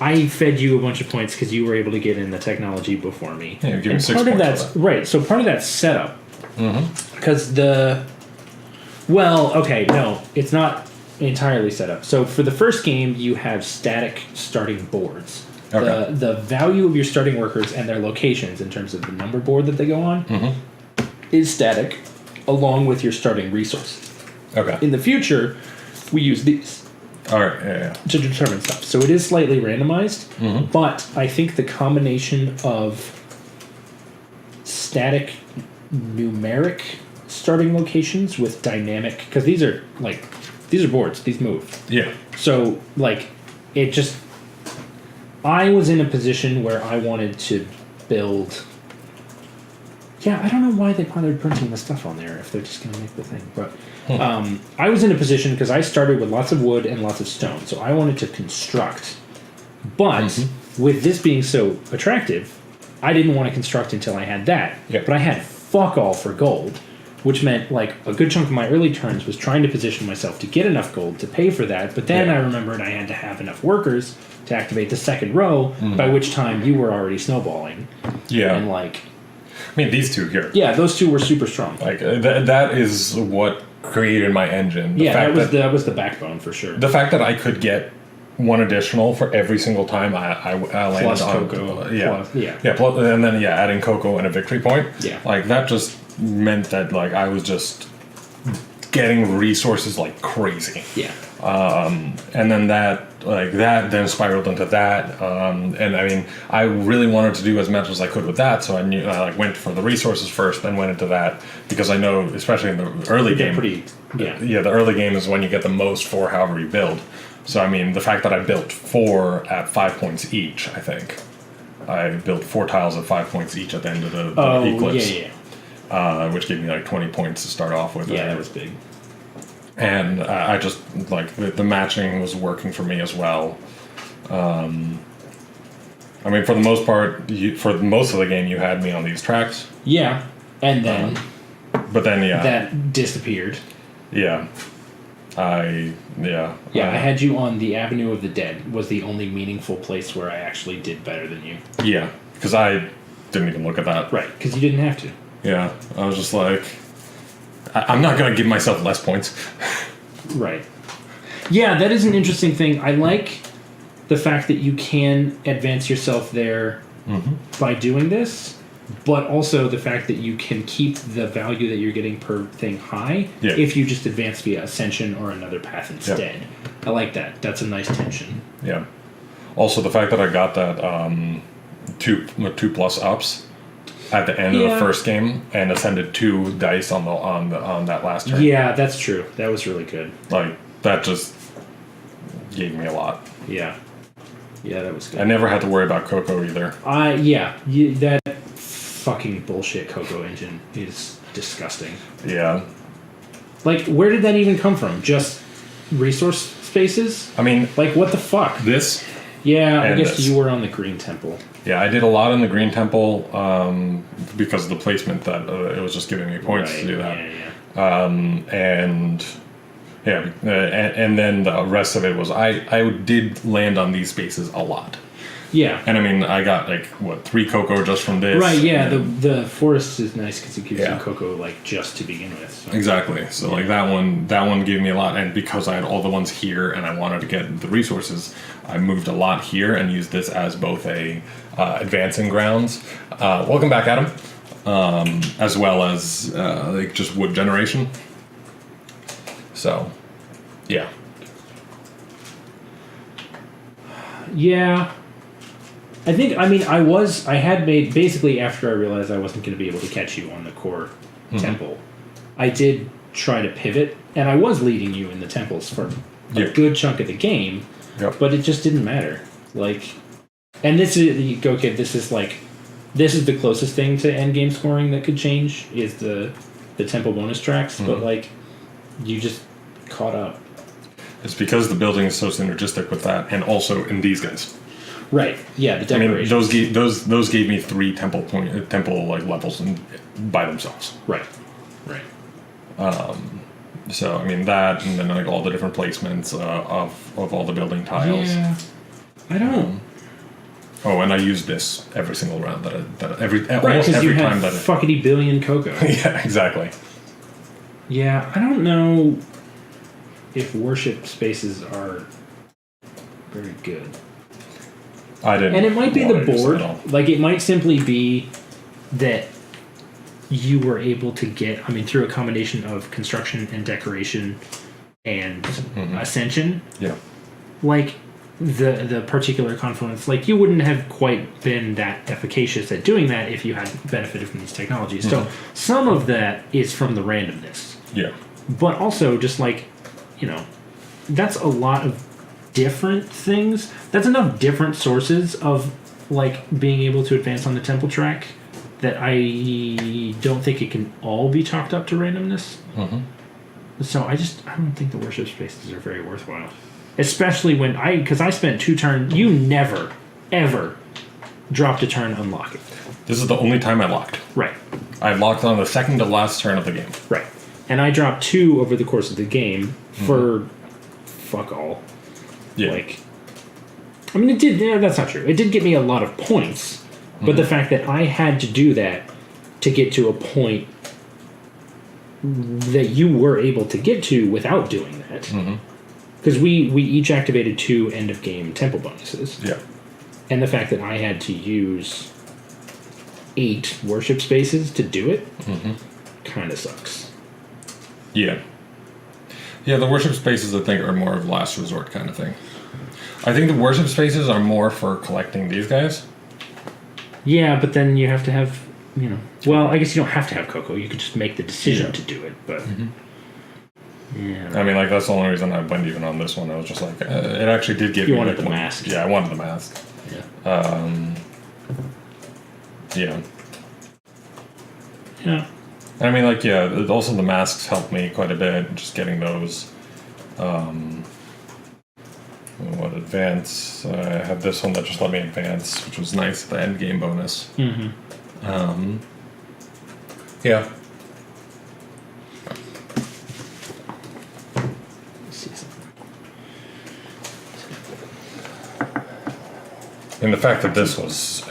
I fed you a bunch of points because you were able to get in the technology before me. Yeah, you give me and 6 part of points that's for that. right. So part of that's setup. Because no, it's not entirely set up. So for the first game, you have static starting boards. Okay. The value of your starting workers and their locations in terms of the number board that they go on is static, along with your starting resources. Okay. In the future, we use these All right. Yeah. to determine stuff. So it is slightly randomized, but I think the combination of static numeric starting locations with dynamic, because these are boards, these move. Yeah. So it just, I was in a position where I wanted to build. Yeah, I don't know why they bothered printing the stuff on there if they're just going to make the thing. But I was in a position because I started with lots of wood and lots of stone, so I wanted to construct. But with this being so attractive, I didn't want to construct until I had that. Yep. But I had fuck all for gold, which meant a good chunk of my early turns was trying to position myself to get enough gold to pay for that. But then I remembered I had to have enough workers to activate the second row, by which time you were already snowballing. Yeah. And I mean, these two here. yeah, those two were super strong. That is what created my engine. That was the backbone for sure. The fact that I could get one additional for every single time I landed Plus on cocoa. and then adding cocoa and a victory point. Yeah. That just meant that I was just getting resources like crazy. Yeah. And then that then spiraled into that. And I mean, I really wanted to do as much as I could with that, so I knew I went for the resources first, then went into that because I know, especially in the early game, the early game is when you get the most for however you build. So I mean, the fact that I built 4 at 5 points each, I think I built 4 tiles at 5 points each at the end of the eclipse. Which gave me 20 points to start off with. Yeah, that was big. And I just the matching was working for me as well. I mean, for the most part, for most of the game, you had me on these tracks. Yeah, and then but then that disappeared. Yeah, I had you on the Avenue of the Dead. Was the only meaningful place where I actually did better than you. Yeah, because I didn't even look at that. Right, because you didn't have to. Yeah, I was just I'm not going to give myself less points. Right. Yeah, that is an interesting thing. I like the fact that you can advance yourself there by doing this, but also the fact that you can keep the value that you're getting per thing high if you just advance via Ascension or another path instead. Yep. I like that. That's a nice tension. Yeah. Also, the fact that I got that 2 plus ups at the end of the first game and ascended 2 dice on that last turn. Yeah, that's true. That was really good. That just gave me a lot. Yeah. Yeah, that was good. I never had to worry about Cocoa either. That fucking bullshit Cocoa engine is disgusting. Yeah. Where did that even come from? Just resource spaces? I mean, what the fuck? This? Yeah, I guess you were on the Green Temple. Yeah, I did a lot in the Green Temple because of the placement that it was just giving me points to do that. And then the rest of it was I did land on these spaces a lot. Yeah. And I mean, I got 3 cocoa just from this. Right, yeah, the forest is nice because it gives you cocoa just to begin with. So. Exactly. So that one gave me a lot, and because I had all the ones here and I wanted to get the resources, I moved a lot here and used this as both a advancing grounds. Welcome back, Adam. As well as just wood generation. So, yeah. Yeah. I had made, basically after I realized I wasn't going to be able to catch you on the core temple, I did try to pivot, and I was leading you in the temples for a good chunk of the game, but it just didn't matter. And this is, okay, this is the closest thing to end game scoring that could change, is the temple bonus tracks, but you just caught up. It's because the building is so synergistic with that, and also in these guys. Right. Yeah. The decorations. I mean, those gave me 3 temple levels by themselves. Right. Right. So I mean that, and then like all the different placements of all the building tiles. Yeah. I don't. Oh, and I use this every single round Right, almost because you every have time that. fuckity billion cocoa. Yeah, exactly. Yeah, I don't know if worship spaces are very good. I didn't. And it might be the want to use that board. at all. Like, it might simply be that you were able to get, I mean, through a combination of construction and decoration and ascension, Yeah. like, the particular confluence, like, you wouldn't have quite been that efficacious at doing that if you had benefited from these technologies. So some of that is from the randomness. Yeah. But also, just like, you know, that's a lot of different things. That's enough different sources of, like, being able to advance on the temple track that I don't think it can all be chalked up to randomness. So I don't think the worship spaces are very worthwhile. Especially because I spent 2 turns. You never, ever dropped a turn unlocking. This is the only time I locked. Right. I locked on the second to last turn of the game. Right. And I dropped 2 over the course of the game for fuck all. Yeah. Like, I mean, it did. Yeah, that's not true. It did get me a lot of points, but the fact that I had to do that to get to a point that you were able to get to without doing that, because we each activated 2 end of game temple bonuses, Yeah. and the fact that I had to use 8 worship spaces to do it kind of sucks. Yeah. Yeah, the worship spaces, I think, are more of last resort kind of thing. I think the worship spaces are more for collecting these guys. Yeah, but then you have to have, you know... Well, I guess you don't have to have cocoa. You could just make the decision to do it, but... Yeah. I mean, like, that's the only reason I went even on this one. I was just like, it actually did give You me... wanted like, the mask. Yeah, I wanted the mask. Yeah. Yeah. Yeah. I mean, like, yeah, also the masks helped me quite a bit, just getting those. What advance? I had this one that just let me advance, which was nice, the end game bonus. Yeah. Let's see something. And the fact that this was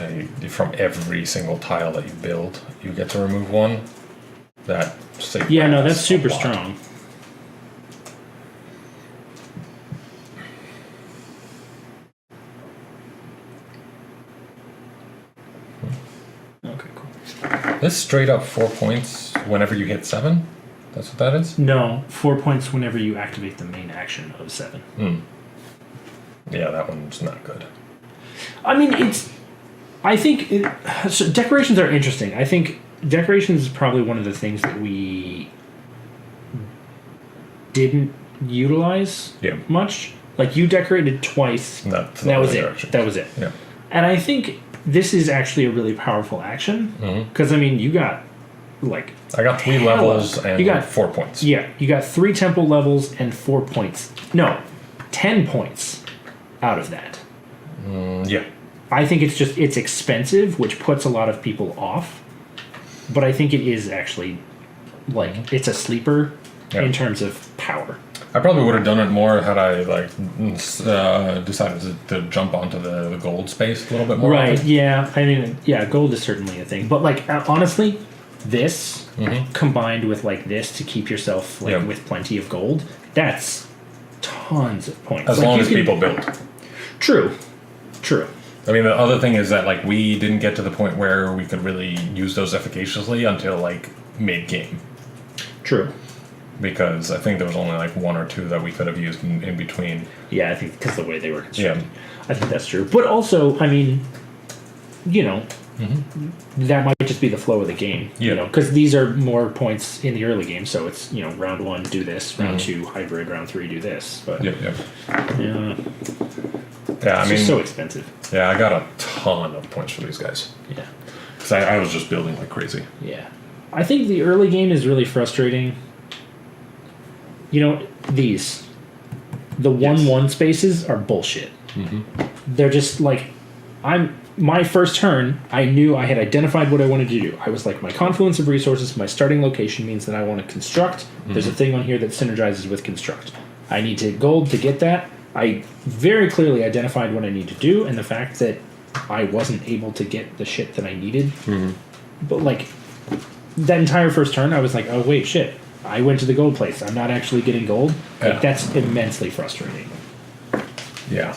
from every single tile that you build, you get to remove one. That saved Yeah, my no, ass that's super a lot. strong. Okay, cool. This straight up 4 points whenever you hit 7. That's what that is. No, 4 points whenever you activate the main action of 7. Yeah, that one's not good. I mean, so decorations are interesting. I think decorations is probably one of the things that we didn't utilize much. Like, you decorated twice. That was it. That was it. Yeah. And I think this is actually a really powerful action. Because, I mean, you got, like... I got 3 levels and you got 4 points. Yeah, you got 3 temple levels and 4 points. No, 10 points out of that. Yeah. I think it's expensive, which puts a lot of people off. But I think it is actually, like, it's a sleeper in terms of power. I probably would have done it more had I, like, decided to jump onto the gold space a little bit more. Right, often. yeah. I mean, yeah, gold is certainly a thing. But, like, honestly, this combined with, like, this to keep yourself, like, with plenty of gold, that's tons of points. As like, long as people build. True. I mean, the other thing is that, like, we didn't get to the point where we could really use those efficaciously until, like, mid-game. True. Because I think there was only, like, 1 or 2 that we could have used in between. Yeah, I think because the way they were constructed. Yeah. I think that's true. But also, I mean, you know, that might just be the flow of the game. Yeah. You know, because these are more points in the early game, so it's, you know, round 1, do this, round 2, hybrid, round 3, do this. But Yeah. yeah, Yeah, I it's mean, just so expensive. yeah, I got a ton of points for these guys. Yeah. Because I was just building like crazy. Yeah. I think the early game is really frustrating. You know, the 1-1 spaces are bullshit. They're just like, my first turn, I knew I had identified what I wanted to do. I was like, my confluence of resources, my starting location means that I want to construct. There's a thing on here that synergizes with construct. I need to gold to get that. I very clearly identified what I need to do, and the fact that I wasn't able to get the shit that I needed. But like, that entire first turn, I was like, oh wait, shit. I went to the gold place. I'm not actually getting gold. Like, that's immensely frustrating. Yeah.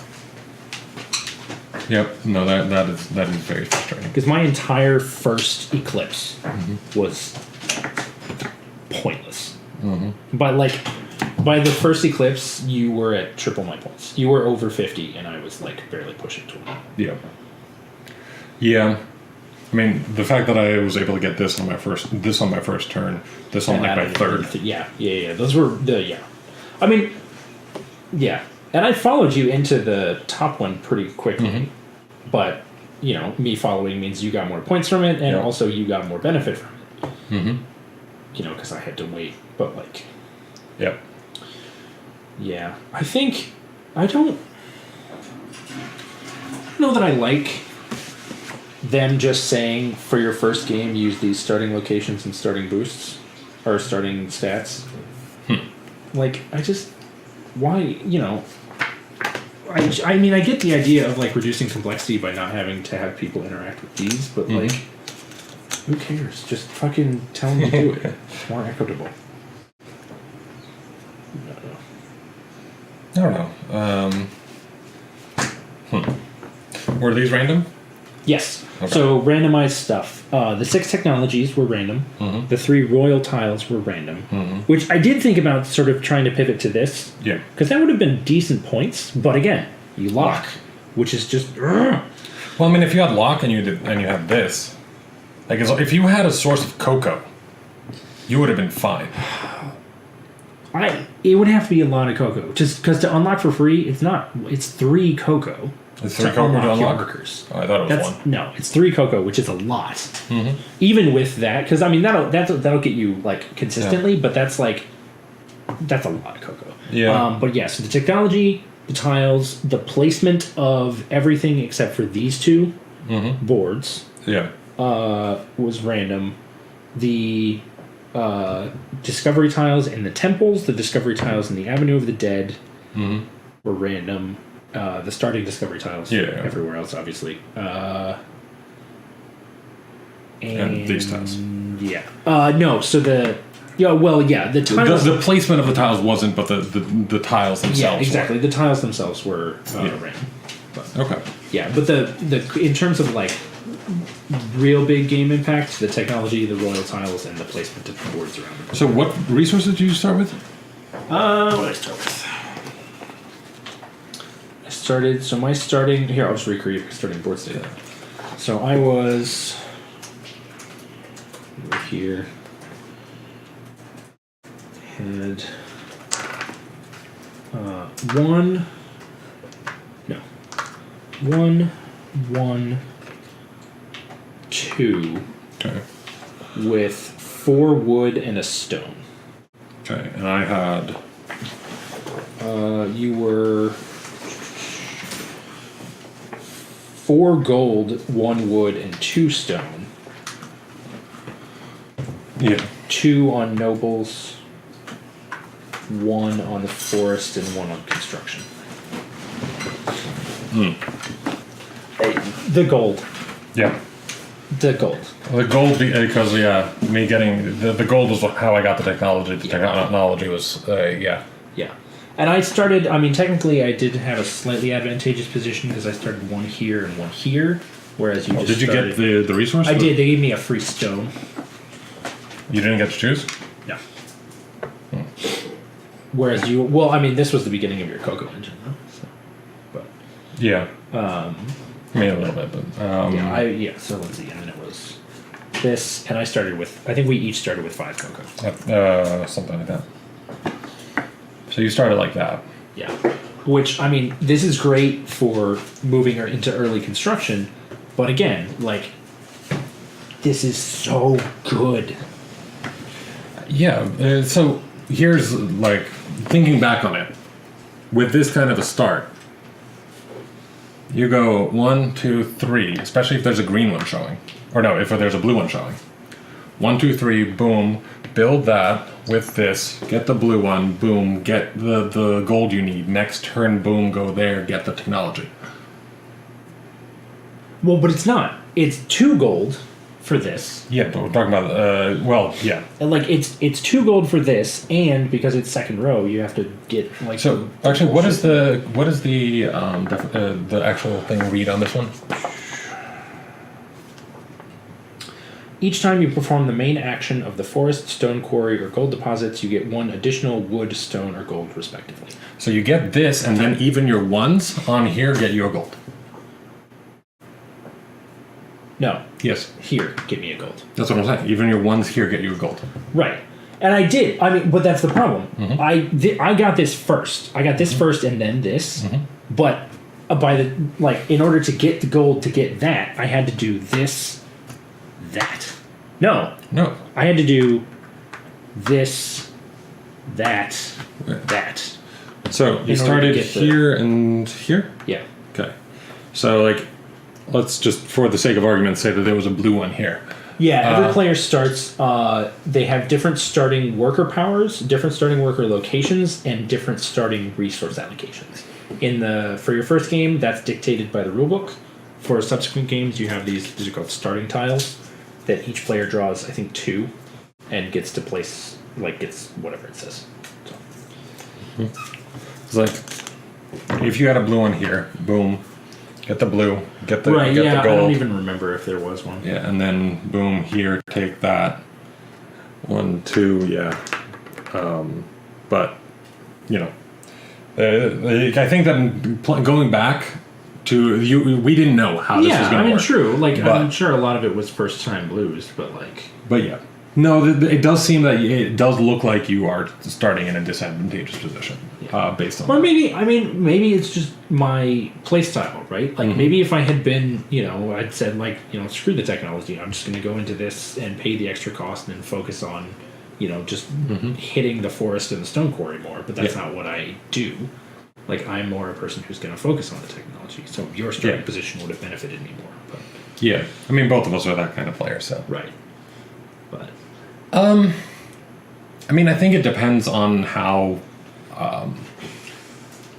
Yep. No, that is very frustrating. Because my entire first eclipse was pointless. But like, by the first eclipse, you were at triple my points. You were over 50, and I was like barely pushing 20. Yeah. Yeah. I mean, the fact that I was able to get this on my first turn, this on like my third. Yeah. Those were I mean, yeah. And I followed you into the top one pretty quickly. But, you know, me following means you got more points from it, and also you got more benefit from it. You know, because I had to wait. But like. Yep. Yeah. I don't know that I like them just saying for your first game use these starting locations and starting boosts or starting stats. Like, why, you know, I mean, I get the idea of like reducing complexity by not having to have people interact with these, but like, who cares? Just fucking tell them to do it. It's more equitable. I don't know. Were these random? Yes. Okay. So randomized stuff. The 6 technologies were random. The 3 royal tiles were random. Which I did think about sort of trying to pivot to this. Yeah. Because that would have been decent points. But again, you lock, which is just. Well, I mean, if you had lock and you had this, like if you had a source of cocoa, you would have been fine. It would have to be a lot of cocoa. Just because to unlock for free, it's not. It's 3 cocoa. It's 3 cocoa to unlock? Workers. Oh, I thought it was 1. No, it's 3 cocoa, which is a lot. Even with that, because I mean that'll get you like consistently, but that's a lot of cocoa. Yeah. But yeah, so the technology, the tiles, the placement of everything except for these 2 boards. Yeah. Was random. The discovery tiles in the temples, the discovery tiles in the Avenue of the Dead were random. The starting discovery tiles everywhere else, obviously. And these tiles. Yeah. No, so the tiles. The placement of the tiles wasn't, but the tiles themselves. Yeah, exactly. Were. The tiles themselves were random. But, okay. Yeah, but the in terms of like real big game impact, the technology, the royal tiles, and the placement of the boards around it. So what resources did you start with? What did I start with? My starting here, I'll just recreate my starting board state. So I was over here. Had 1, 1, 2 Okay. with 4 wood and a stone. Okay, and I had. You were 4 gold, 1 wood, and 2 stone. Yeah. 2 on nobles, 1 on the forest, and 1 on construction. The gold. Yeah. The gold. The gold, because me getting the gold was how I got the technology. The technology was Yeah. And I started, I mean, technically I did have a slightly advantageous position because I started 1 here and 1 here, whereas you just did you started, get the resource? I did. They gave me a free stone. You didn't get to choose? No. Whereas I mean, this was the beginning of your cocoa engine, though. So, but Yeah. I mean, a little bit, but... so let's see, and then it was this, and I think we each started with 5 cocoa. Something like that. So you started like that. Yeah. Which, I mean, this is great for moving into early construction, but again, like, this is so good. Yeah, so here's, like, thinking back on it, with this kind of a start, You go 1, 2, 3, especially if there's a green one showing. Or no, if there's a blue one showing. 1, 2, 3, boom. Build that with this. Get the blue one, boom. Get the gold you need. Next turn, boom, go there, get the technology. Well, but it's not. It's 2 gold for this. Yeah, but we're talking about, well, yeah. And like it's 2 gold for this, and because it's second row, you have to get like. So actually, what is the actual thing read on this one? Each time you perform the main action of the forest, stone quarry, or gold deposits, you get 1 additional wood, stone, or gold, respectively. So you get this, and then even your ones on here get you a gold. No. Yes. Here, give me a gold. That's what I'm saying. Even your ones here get you a gold. Right. And I did. I mean, but that's the problem. I got this first. I got this first and then this. But by the in order to get the gold to get that, I had to do this, that. No. I had to do this, that, that. So you started here and here? Yeah. Okay. So let's just, for the sake of argument, say that there was a blue one here. Yeah, every player starts, they have different starting worker powers, different starting worker locations, and different starting resource allocations. For your first game, that's dictated by the rulebook. For subsequent games, you have these are called starting tiles that each player draws, I think, 2, and gets to place, gets whatever it says. So. It's like, if you had a blue one here, boom, get the blue, get the gold. I don't even remember if there was one. Yeah, and then boom, here, take that. 1, 2, yeah. But, I think that going back to you, we didn't know how this was going to work. True. I'm sure a lot of it was first time blues, but yeah. No, it does seem that it does look like you are starting in a disadvantageous position, based on. Or maybe it's just my playstyle, right? Maybe if I had been, I'd said screw the technology. I'm just going to go into this and pay the extra cost and focus on, just hitting the forest and the stone quarry more. But that's not what I do. I'm more a person who's going to focus on the technology. So your starting position would have benefited me more. But. Yeah, both of us are that kind of player, so. Right. But. I think it depends on how. I'm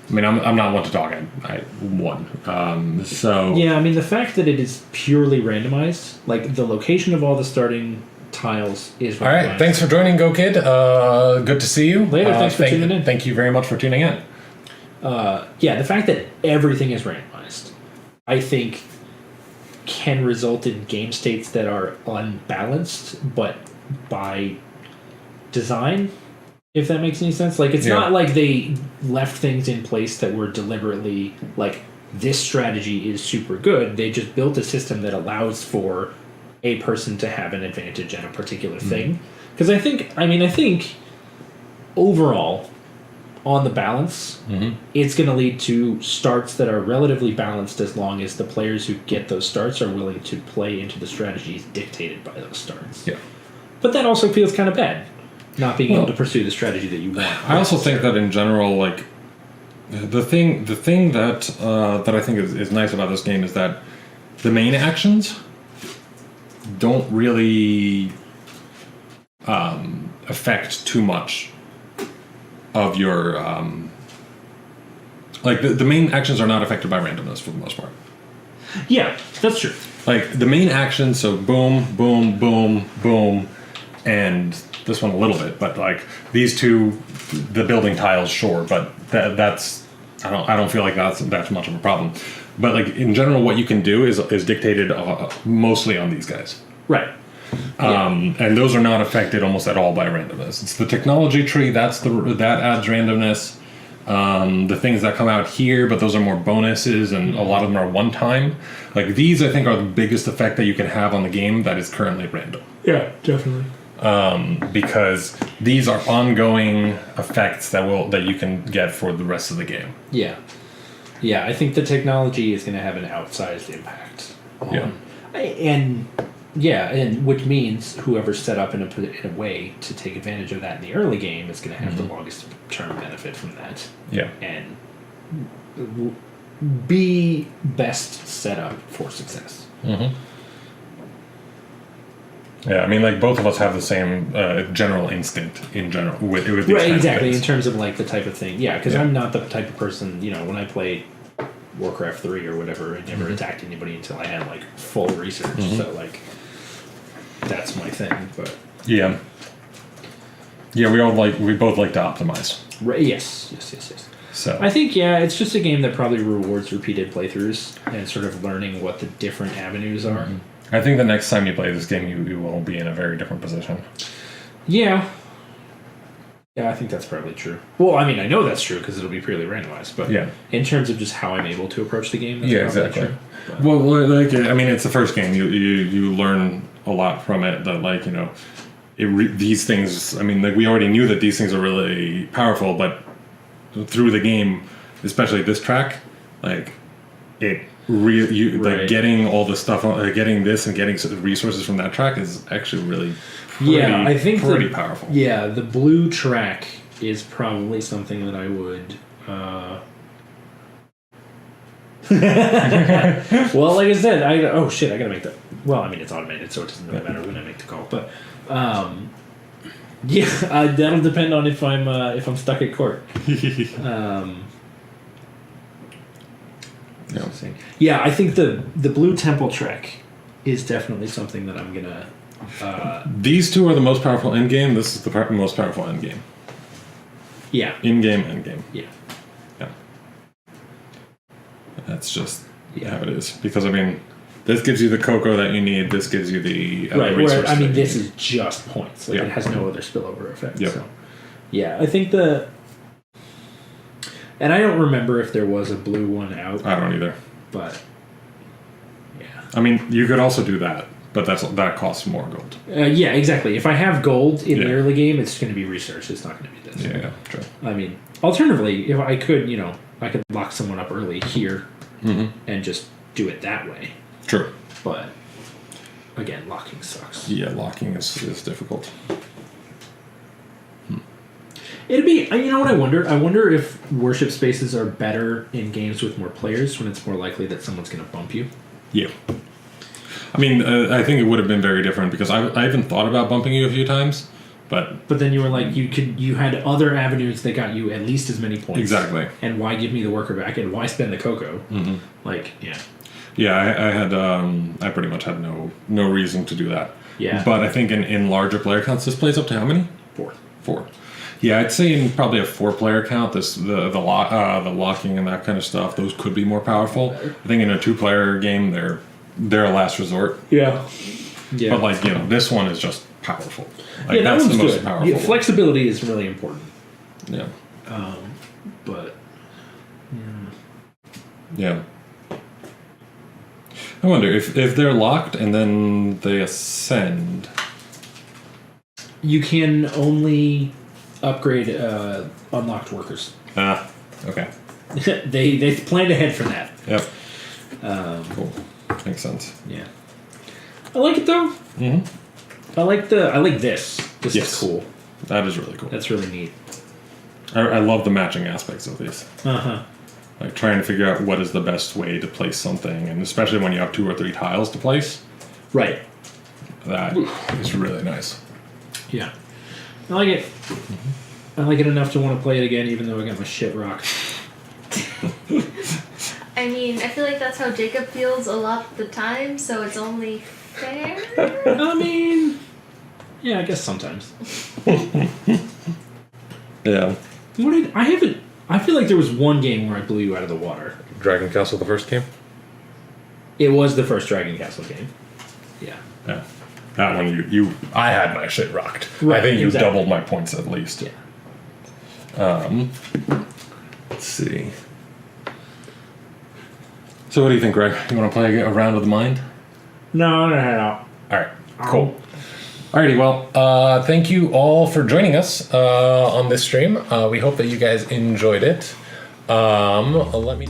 not one to talk. I won. So. Yeah, the fact that it is purely randomized, the location of all the starting tiles is randomized. All right, thanks for joining, Go Kid. Good to see you. Later, thanks for tuning in. Thank you very much for tuning in. The fact that everything is randomized, I think, can result in game states that are unbalanced, but by design, if that makes any sense. It's not like they left things in place that were deliberately this strategy is super good. They just built a system that allows for a person to have an advantage at a particular thing. Because I think overall, on the balance, it's going to lead to starts that are relatively balanced as long as the players who get those starts are willing to play into the strategies dictated by those starts. Yeah. But that also feels kind of bad, not being able to pursue the strategy that you want. I also think that in general, the thing that I think is nice about this game is that the main actions don't really affect too much of your the main actions are not affected by randomness for the most part. Yeah, that's true. The main actions, so boom, boom, boom, boom, and this one a little bit, but these two, the building tiles, sure, but that's I don't feel like that's much of a problem. But in general, what you can do is dictated mostly on these guys. Right. And those are not affected almost at all by randomness. It's the technology tree that adds randomness. The things that come out here, but those are more bonuses, and a lot of them are one time. These, I think, are the biggest effect that you can have on the game that is currently random. Yeah, definitely. Because these are ongoing effects that you can get for the rest of the game. Yeah. Yeah, I think the technology is going to have an outsized impact. And which means whoever's set up in a way to take advantage of that in the early game is going to have the longest term benefit from that. Yeah. And be best set up for success. Mm-hmm. Yeah, I mean, like, both of us have the same general instinct in general with these Right, kinds of exactly, things. in terms of, like, the type of thing. Yeah, because Yeah. I'm not the type of person, you know, when I played Warcraft 3 or whatever, I never Mm-hmm. attacked anybody until I had, like, full research. So, like, that's my thing, but... Yeah. Yeah, we both like to optimize. Right, yes. So I think, yeah, it's just a game that probably rewards repeated playthroughs and sort of learning what the different avenues are. I think the next time you play this game, you will be in a very different position. Yeah. Yeah, I think that's probably true. Well, I mean, I know that's true because it'll be purely randomized, but Yeah. in terms of just how I'm able to approach the game, that's Yeah, probably exactly. true. But- Well, like, I mean, it's the first game. You learn a lot from it. That, like, you know, these things. I mean, like, we already knew that these things are really powerful, but through the game, especially this track, like, it really Right. like getting all the stuff, getting this and getting resources from that track is actually really pretty, I think pretty powerful. Yeah, the blue track is probably something that I would. Well, like I said, I gotta make that. Well, I mean, it's automated, so it doesn't really matter when I make the call. But yeah, that'll depend on if I'm stuck at court. Yeah, I think the blue temple track is definitely something that I'm gonna. These two are the most powerful end game. This is the most powerful end game. Yeah. In game, end game. Yeah. Yeah. That's just Yeah. how it is. Because, I mean, this gives you the cocoa that you need. This gives you the Right. resources. I mean, that you this need. is just points. Like, Yeah. it has no other spillover effect. Yep. So, yeah, I think and I don't remember if there was a blue one out, I don't either. but yeah. I mean, you could also do that, but that costs more gold. Yeah, exactly. If I have gold in the Yeah. early game, it's going to be research. It's not going to be this. Yeah, true. I mean, alternatively, if I could, I could lock someone up early here and just do it that way. True. But again, locking sucks. Yeah, locking is difficult. It'd be, you know what I wonder? I wonder if worship spaces are better in games with more players when it's more likely that someone's going to bump you. Yeah. I mean, I think it would have been very different because I even thought about bumping you a few times, but then you were like, you had other avenues that got you at least as many points. Exactly. And why give me the worker back? And why spend the cocoa? Mm-hmm. Like, yeah. Yeah, I had I pretty much had no reason to do that. Yeah. But I think in larger player counts, this plays up to how many? 4. 4. Yeah, I'd say in probably a 4-player count, the locking and that kind of stuff, those could be more powerful. I think in a 2-player game, they're a last resort. Yeah. Yeah. But, like, this one is just powerful. Like, Yeah, that that's one's the most good. powerful. Yeah, flexibility is really important. Yeah. But Yeah. I wonder if they're locked and then they ascend. you can only upgrade unlocked workers. Ah, okay. they planned ahead for that. Yep. Cool. Makes sense. Yeah. I like it though. Mm-hmm. I like this. This Yes. is cool. That is really cool. That's really neat. I love the matching aspects of these. Uh-huh. Like trying to figure out what is the best way to place something, and especially when you have 2 or 3 tiles to place, Right. that is really nice. Yeah. I like it. I like it enough to want to play it again, even though I got my shit rocked. I mean, I feel like that's how Jacob feels a lot of the time, so it's only fair. I mean, yeah, I guess sometimes. Yeah. I feel like there was one game where I blew you out of the water. Dragon Castle, the first game? It was the first Dragon Castle game. Yeah. Yeah. That one, I had my shit rocked. Right, I think you exactly. doubled my points at least. Yeah. Let's see. So what do you think, Greg? You want to play a round of the mind? No, I'm gonna head out. All right, cool. Alrighty, well, thank you all for joining us on this stream. We hope that you guys enjoyed it. Let me...